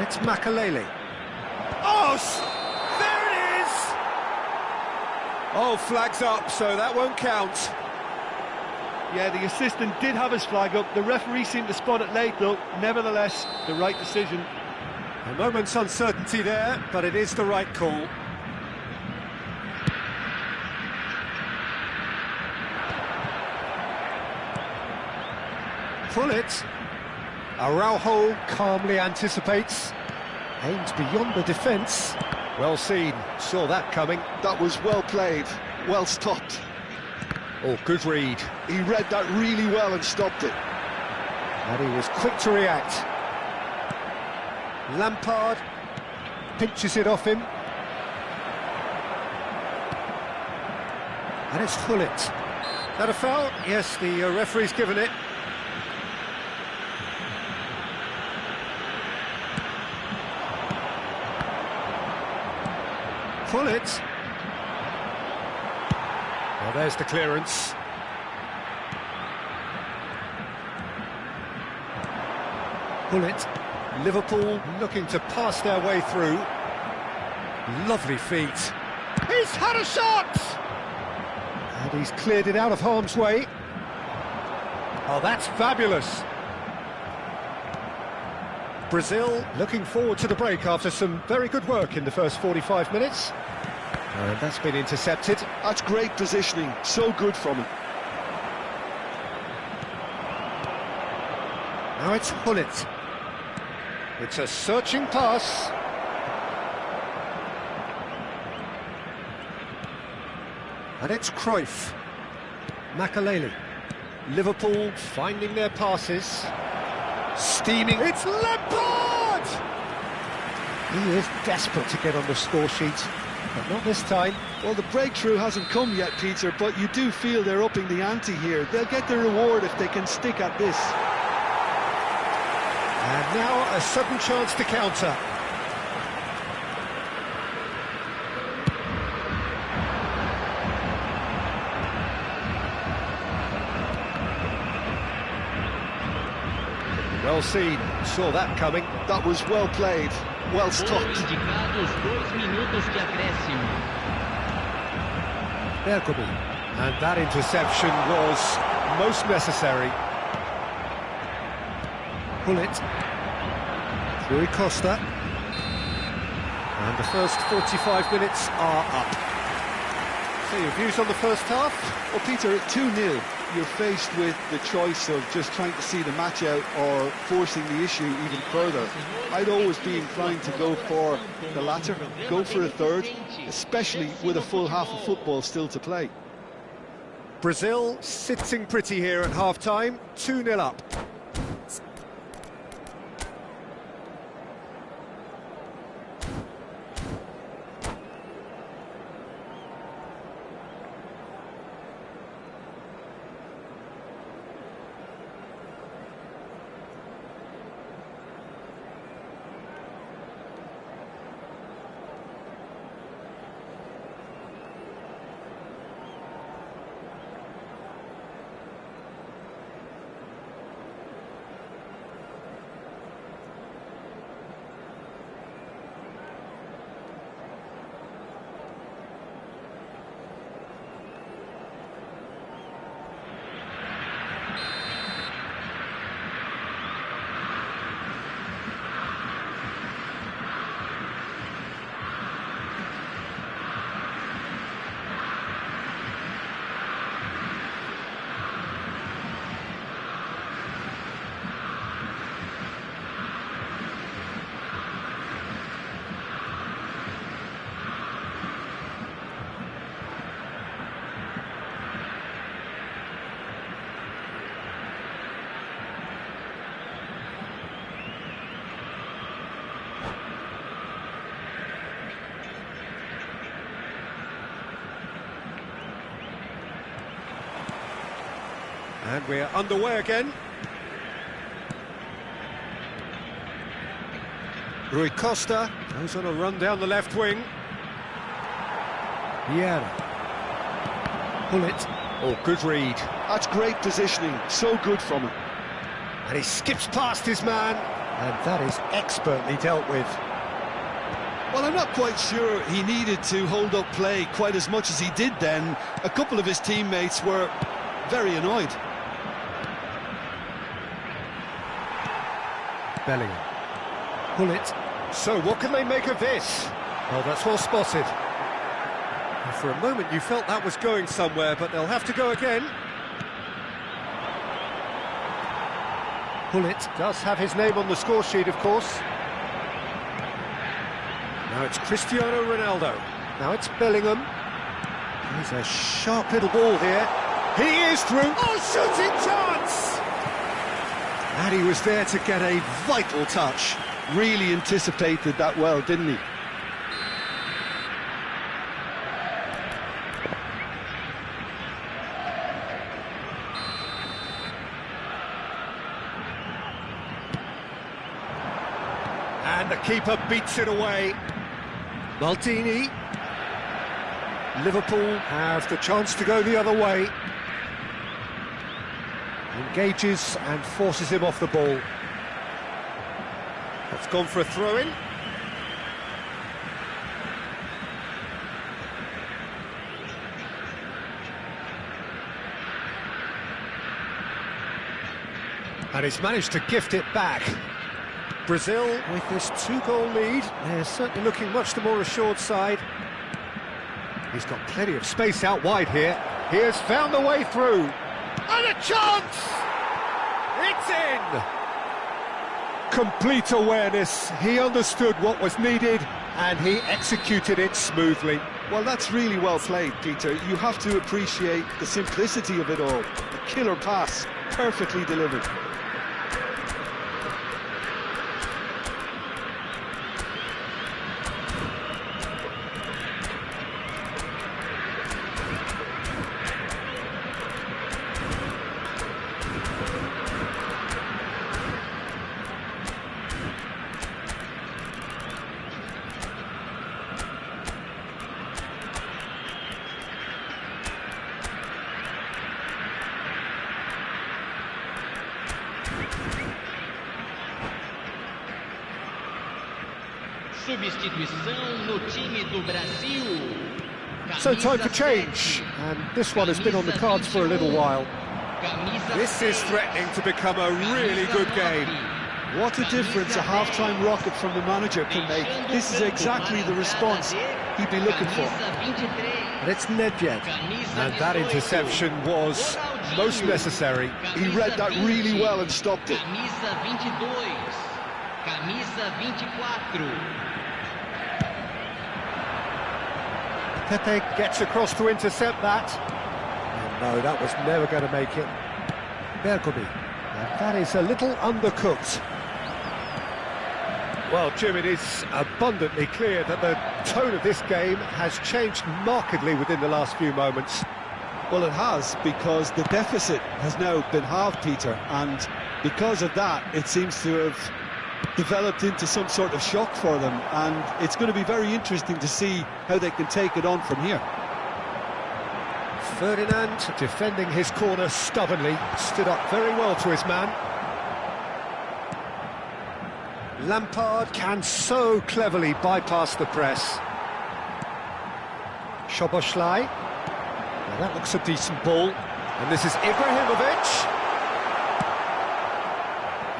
It's Makelele. Oh, there it is! Oh, flag's up, so that won't count. Yeah, the assistant did have his flag up. The referee seemed to spot it late, though. Nevertheless, the right decision. A moment's uncertainty there, but it is the right call. Gullit. Araujo calmly anticipates. Aims beyond the defence. Well seen, saw that coming. That was well played, well stopped. Oh, good read. He read that really well and stopped it. And he was quick to react. Lampard pinches it off him. And it's Gullit. That a foul? Yes, the referee's given it. Gullit. Well, there's the clearance. Gullit. Liverpool looking to pass their way through. Lovely feet. He's had a shot! And he's cleared it out of harm's way. Oh, that's fabulous. Brazil looking forward to the break after some very good work in the first 45 minutes. And that's been intercepted. That's great positioning, so good from him. Now it's Gullit. It's a searching pass. And it's Cruyff. Makelele. Liverpool finding their passes. Steaming. It's Lampard! He is desperate to get on the score sheet, but not this time. Well, the breakthrough hasn't come yet, Peter, but you do feel they're upping the ante here. They'll get their reward if they can stick at this. And now a sudden chance to counter. Well seen, saw that coming. That was well played, well Foram stopped. indicados 2 minutos de acréscimo. Bergkamp. And that interception was most necessary. Gullit. Rui Costa. And the first 45 minutes are up. So your views on the first half? Well, Peter, at 2-0, you're faced with the choice of just trying to see the match out or forcing the issue even further. I'd always be inclined to go for the latter, go for a third, especially with a full half of football still to play. Brazil sitting pretty here at half-time, 2-0 up. And we're underway again. Rui Costa goes on a run down the left wing. Vieira. Gullit. Oh, good read. That's great positioning, so good from him. And he skips past his man, and that is expertly dealt with. Well, I'm not quite sure he needed to hold up play quite as much as he did then. A couple of his teammates were very annoyed. Bellingham. Gullit. So what can they make of this? Well, that's well spotted. And for a moment you felt that was going somewhere, but they'll have to go again. Gullit does have his name on the score sheet, of course. Now it's Cristiano Ronaldo. Now it's Bellingham. There's a sharp little ball here. He is through. Oh, shooting chance! And he was there to get a vital touch. Really anticipated that well, didn't he? And the keeper beats it away. Maldini. Liverpool have the chance to go the other way. Engages and forces him off the ball. It's gone for a throw-in. And he's managed to gift it back. Brazil, with this two-goal lead, they're certainly looking much the more assured side. He's got plenty of space out wide here. He has found the way through. And a chance! It's in! Complete awareness. He understood what was needed, and he executed it smoothly. Well, that's really well played, Peter. You have to appreciate the simplicity of it all. A killer pass, perfectly delivered. Substituição no time do Brasil. So time for change, and this one has been on the cards for a little while. This is threatening to become a really good game. What a difference a half-time rocket from the manager can make. This is exactly the response he'd be looking for. And it's Nedved, and that interception was most necessary. He read that really well and stopped it. Camisa 22. Camisa 24. Pepe gets across to intercept that. And no, that was never going to make it. Bergomi, and that is a little undercooked. Well, Jim, it is abundantly clear that the tone of this game has changed markedly within the last few moments. Well, it has, because the deficit has now been halved, Peter, and because of that, it seems to have developed into some sort of shock for them, and it's going to be very interesting to see how they can take it on from here. Ferdinand, defending his corner stubbornly, stood up very well to his man. Lampard can so cleverly bypass the press. Szoboszlai. Well, that looks a decent ball. And this is Ibrahimovic.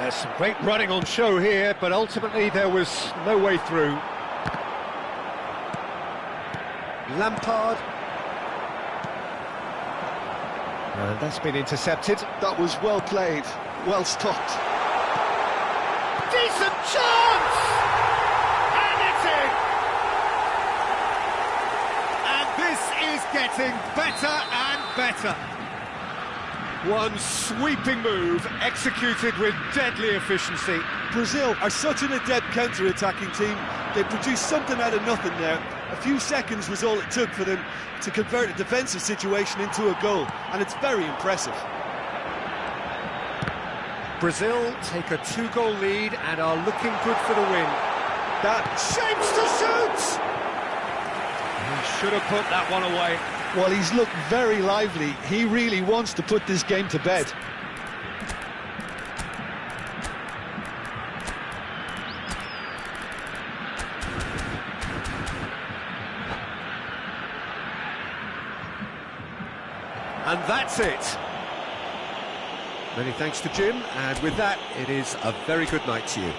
There's some great running on show here, but ultimately there was no way through. Lampard. And that's been intercepted. That was well played, well stopped. Decent chance! And it's in! And this is getting better and better. One sweeping move, executed with deadly efficiency. Brazil are such an adept counter-attacking team. They produced something out of nothing there. A few seconds was all it took for them to convert a defensive situation into a goal, and it's very impressive. Brazil take a two-goal lead and are looking good for the win. That shapes to shoot! He should have put that one away. Well, he's looked very lively. He really wants to put this game to bed. And that's it. Many thanks to Jim, and with that, it is a very good night to you.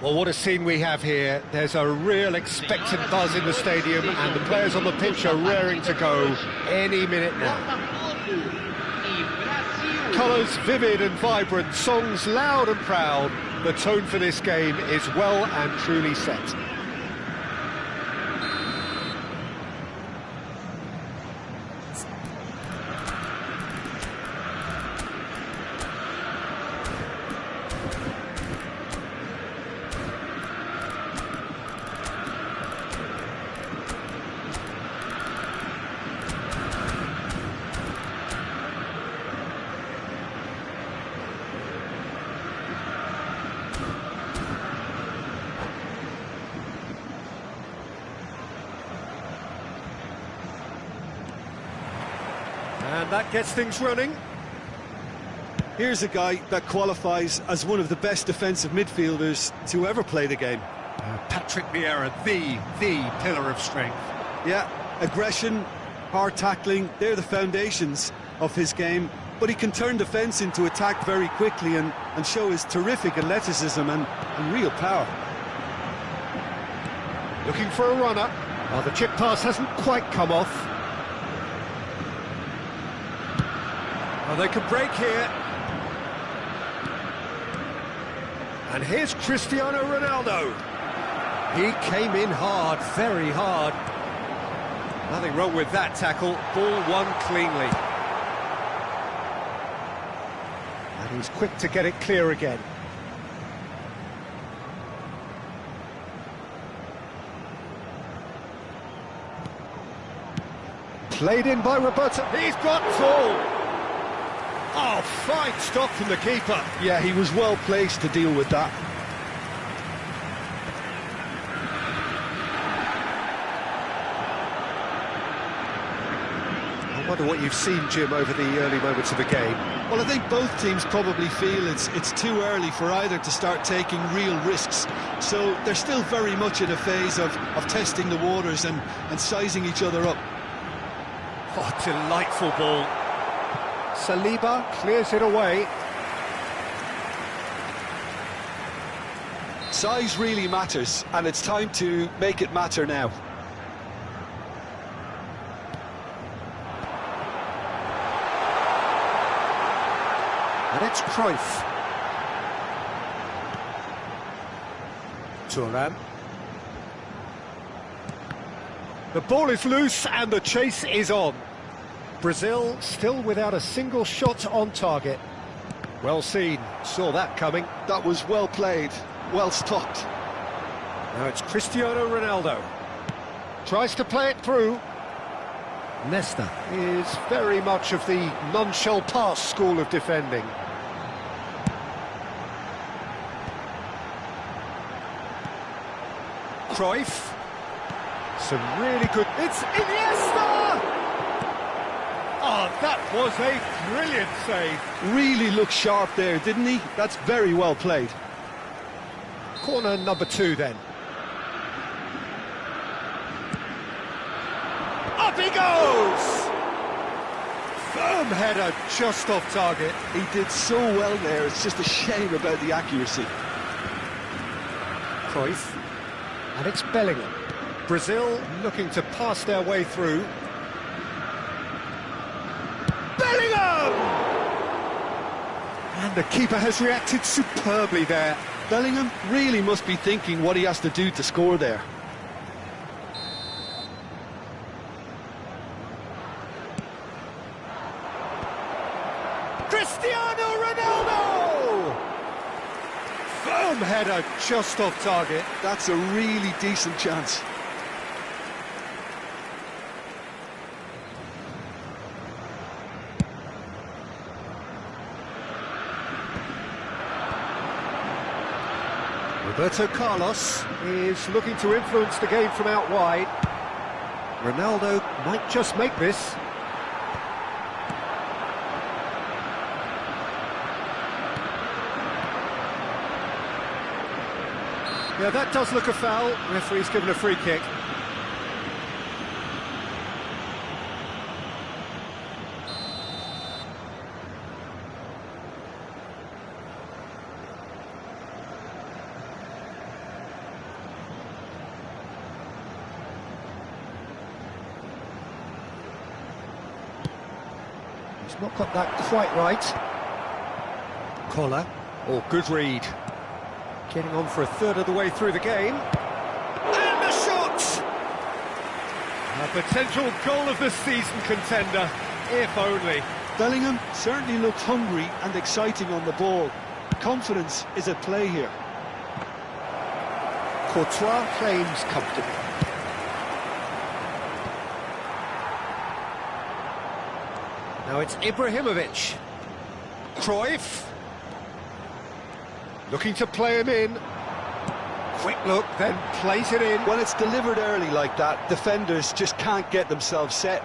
Well, what a scene we have here. There's a real expectant buzz in the stadium, and the players on the pitch are raring to go any minute now. Botafogo e Brasil. Colours vivid and vibrant, songs loud and proud. The tone for this game is well and truly set. And that gets things running. Here's a guy that qualifies as one of the best defensive midfielders to ever play the game. Patrick Vieira, the pillar of strength. Yeah, aggression, hard tackling, they're the foundations of his game. But he can turn defence into attack very quickly and show his terrific athleticism and real power. Looking for a runner. Oh, the chip pass hasn't quite come off. Oh, they can break here. And here's Cristiano Ronaldo. He came in hard, very hard. Nothing wrong with that tackle. Ball won cleanly. And he's quick to get it clear again. Played in by Roberto. He's got Tool. Oh, fine stop from the keeper. Yeah, he was well placed to deal with that. I wonder what you've seen, Jim, over the early moments of the game. Well, I think both teams probably feel it's too early for either to start taking real risks. So they're still very much in a phase of testing the waters and sizing each other up. Oh, delightful ball. Saliba clears it away. Size really matters, and it's time to make it matter now. And it's Cruyff. Thuram. The ball is loose and the chase is on. Brazil still without a single shot on target. Well seen, saw that coming. That was well played, well stopped. Now it's Cristiano Ronaldo. Tries to play it through. Nesta is very much of the none-shall pass school of defending. Cruyff. Some really good... It's Iniesta! Oh, that was a brilliant save. Really looked sharp there, didn't he? That's very well played. Corner number 2 then. Up he goes! Firm header just off target. He did so well there, it's just a shame about the accuracy. Cruyff. And it's Bellingham. Brazil looking to pass their way through. Bellingham! And the keeper has reacted superbly there. Bellingham really must be thinking what he has to do to score there. Cristiano Ronaldo! Firm header just off target. That's a really decent chance. Roberto Carlos is looking to influence the game from out wide. Ronaldo might just make this. Yeah, that does look a foul. Referee's given a free kick. He's not got that quite right. Collar. Oh, good read. Getting on for a third of the way through the game. And the shot! A potential goal of the season contender, if only. Bellingham certainly looked hungry and exciting on the ball. Confidence is at play here. Courtois claims comfortably. Now it's Ibrahimovic. Cruyff. Looking to play him in. Quick look, then plays it in. When it's delivered early like that, defenders just can't get themselves set.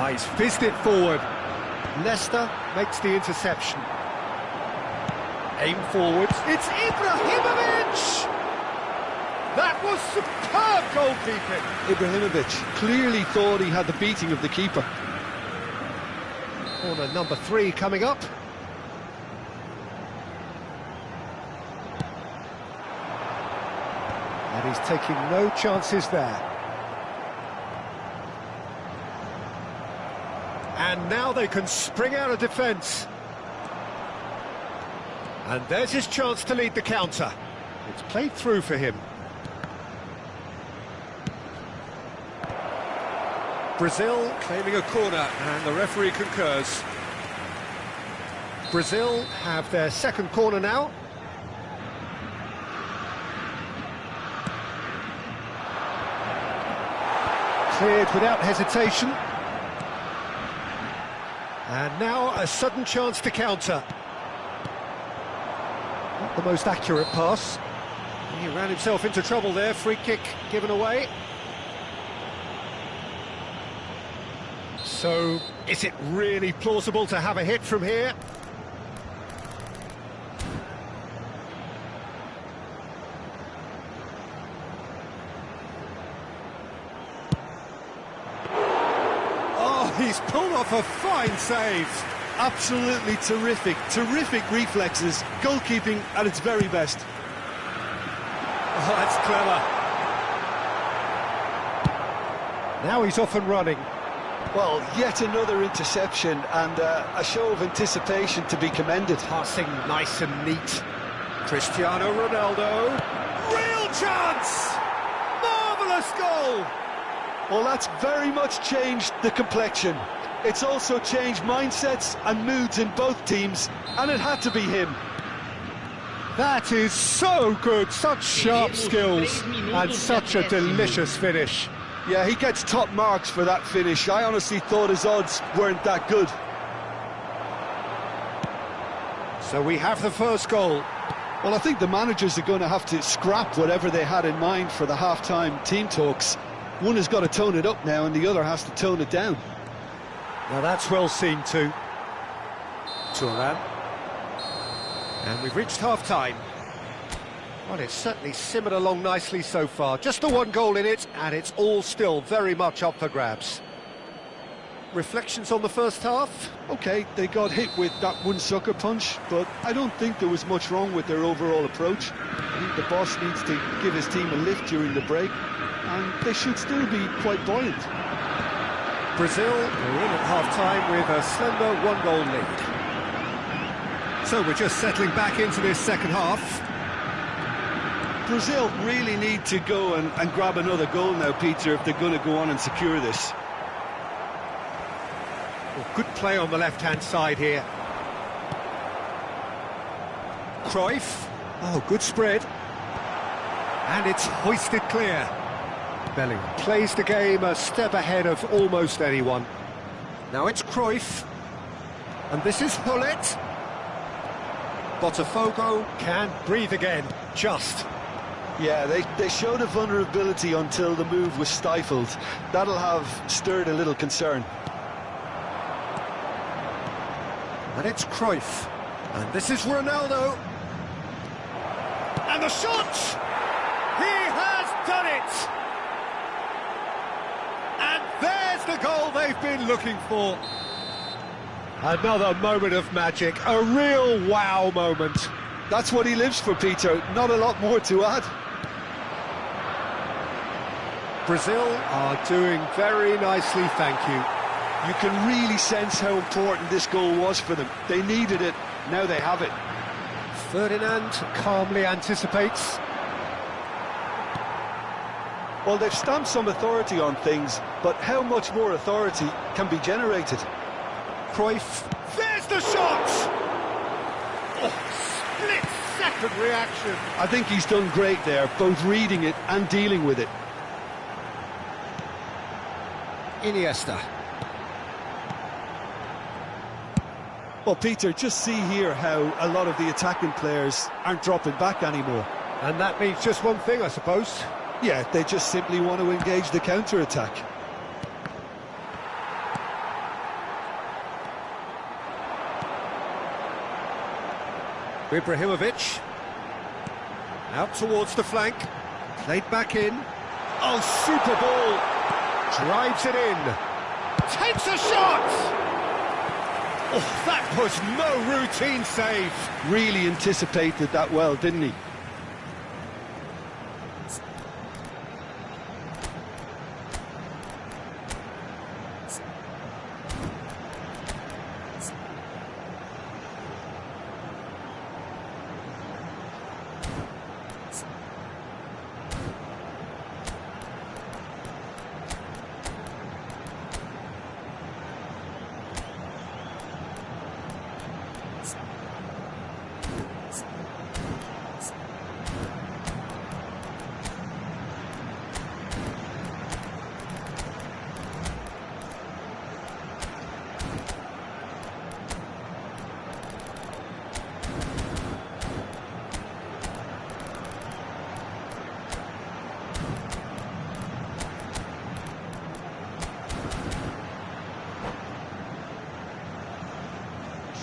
He's fizzed it forward. Leicester makes the interception. Aim forward. It's Ibrahimovic! That was superb goalkeeping. Ibrahimovic clearly thought he had the beating of the keeper. Corner number 3 coming up. And he's taking no chances there. And now they can spring out of defence. And there's his chance to lead the counter. It's played through for him. Brazil claiming a corner, and the referee concurs. Brazil have their second corner now. Cleared without hesitation. And now a sudden chance to counter. Not the most accurate pass. He ran himself into trouble there, free kick given away. So, is it really plausible to have a hit from here? Oh, he's pulled off a fine save. Absolutely terrific reflexes, goalkeeping at its very best. Oh, that's clever. Now he's off and running. Well, yet another interception and a show of anticipation to be commended. Passing nice and neat. Cristiano Ronaldo. Real chance! Marvellous goal! Well, that's very much changed the complexion. It's also changed mindsets and moods in both teams, and it had to be him. That is so good, such sharp skills, and such a delicious finish. Yeah, he gets top marks for that finish. I honestly thought his odds weren't that good. So we have the first goal. Well, I think the managers are going to have to scrap whatever they had in mind for the half-time team talks. One has got to tone it up now, and the other has to tone it down. Now that's well seen too. Thuram. And we've reached half-time. Well, it's certainly simmered along nicely so far. Just the one goal in it, and it's all still very much up for grabs. Reflections on the first half? OK, they got hit with that one sucker punch, but I don't think there was much wrong with their overall approach. I think the boss needs to give his team a lift during the break, and they should still be quite buoyant. Brazil are in at half-time with a slender one-goal lead. So we're just settling back into this second half. Brazil really need to go and grab another goal now, Peter, if they're going to go on and secure this. Well, good play on the left-hand side here. Cruyff. Oh, good spread. And it's hoisted clear. Bellingham plays the game a step ahead of almost anyone. Now it's Cruyff. And this is Hullet. Botafogo can breathe again, just. Yeah, they showed a vulnerability until the move was stifled. That'll have stirred a little concern. And it's Cruyff. And this is Ronaldo. And the shot! He has done it! And there's the goal they've been looking for. Another moment of magic, a real wow moment. That's what he lives for, Peter. Not a lot more to add. Brazil are doing very nicely, thank you. You can really sense how important this goal was for them. They needed it, now they have it. Ferdinand calmly anticipates. Well, they've stamped some authority on things, but how much more authority can be generated? Cruyff, there's the shot! Oh, split-second reaction. I think he's done great there, both reading it and dealing with it. Iniesta. Well, Peter, just see here how a lot of the attacking players aren't dropping back anymore. And that means just one thing, I suppose. Yeah, they just simply want to engage the counter-attack. Ibrahimovic. Out towards the flank. Played back in. Oh, super ball. Drives it in. Takes a shot! Oh, that was no routine save. Really anticipated that well, didn't he?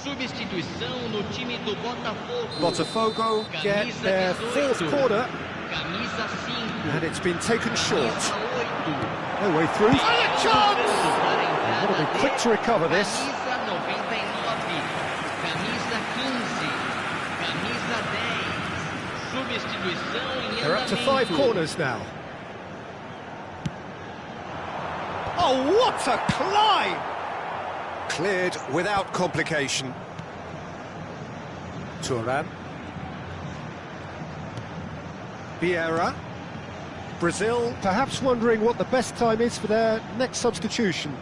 Substituição no time do Botafogo. Botafogo get Camisa their 18. fourth corner, Camisa 5. and it's been taken short. Camisa 8. No way through. And a chance! Got to be quick to recover this. Camisa 99. Camisa 15. Camisa 10. Substituição em They're up to 5 andamento. corners now. Oh, what a climb! Cleared without complication. Thuram. Vieira. Brazil perhaps wondering what the best time is for their next substitution.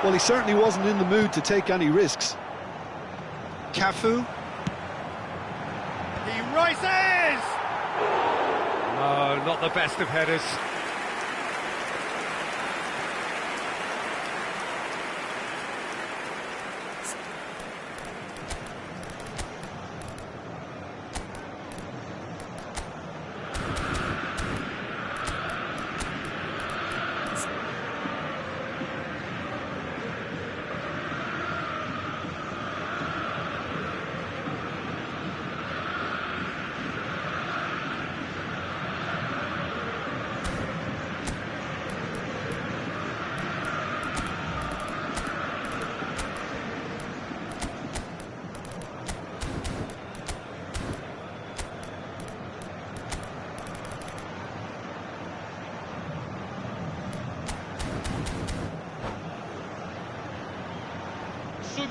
Well, he certainly wasn't in the mood to take any risks. Cafu. He rises! No, not the best of headers.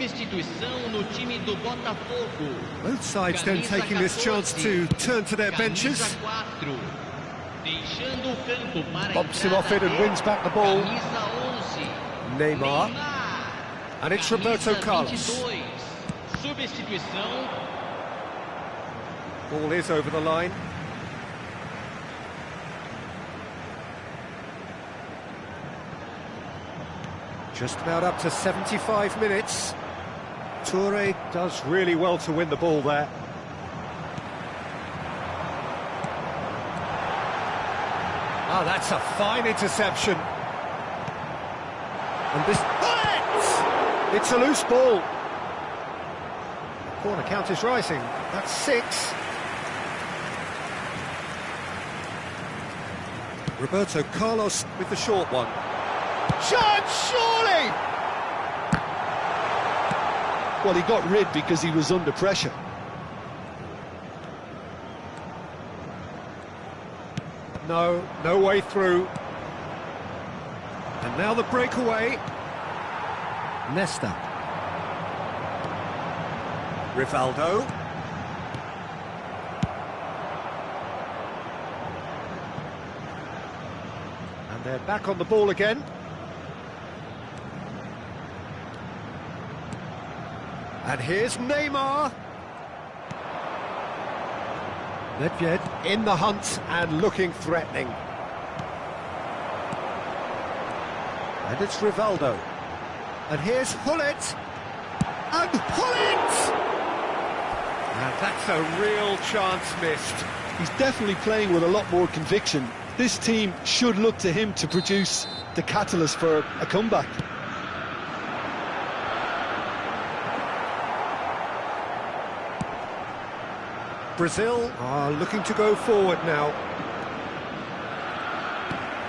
Substituição no time do Botafogo. Both sides then Camisa taking this chance to 14. turn to their benches. Camisa 4. Deixando o campo para a Bumps him off it and entrada wins back the ball. Camisa 11. Neymar. And it's Roberto Camisa Carlos. 22. Substituição. Ball is over the line. Just about up to 75 minutes. Toure does really well to win the ball there. Ah, that's a fine interception. And this... It's a loose ball. Corner count is rising. That's 6. Roberto Carlos with the short one. Chance, surely! Well, he got rid because he was under pressure. No way through. And now the breakaway. Nesta. Rivaldo. And they're back on the ball again. And here's Neymar. Nedved in the hunt and looking threatening. And it's Rivaldo. And here's Hullet. And Hullet! And that's a real chance missed. He's definitely playing with a lot more conviction. This team should look to him to produce the catalyst for a comeback. Brazil are looking to go forward now.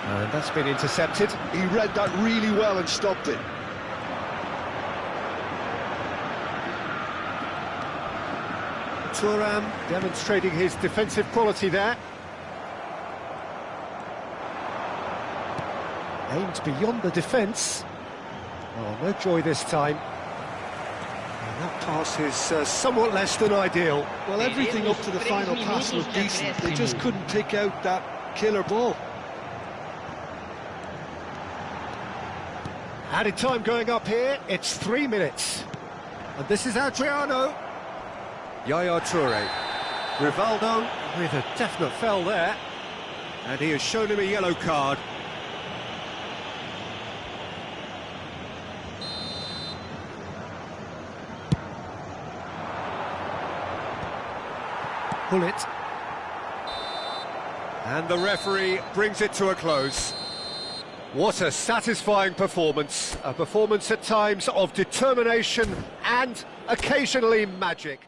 And that's been intercepted. He read that really well and stopped it. Thuram demonstrating his defensive quality there. Aimed beyond the defence. Oh, no joy this time. And that pass is somewhat less than ideal. Well, everything up to the final pass was decent. They just couldn't pick out that killer ball. Added time going up here, it's 3 minutes. And this is Adriano. Yaya Toure. Rivaldo with a definite foul there. And he has shown him a yellow card. Hullet. And the referee brings it to a close. What a satisfying performance. A performance at times of determination and occasionally magic.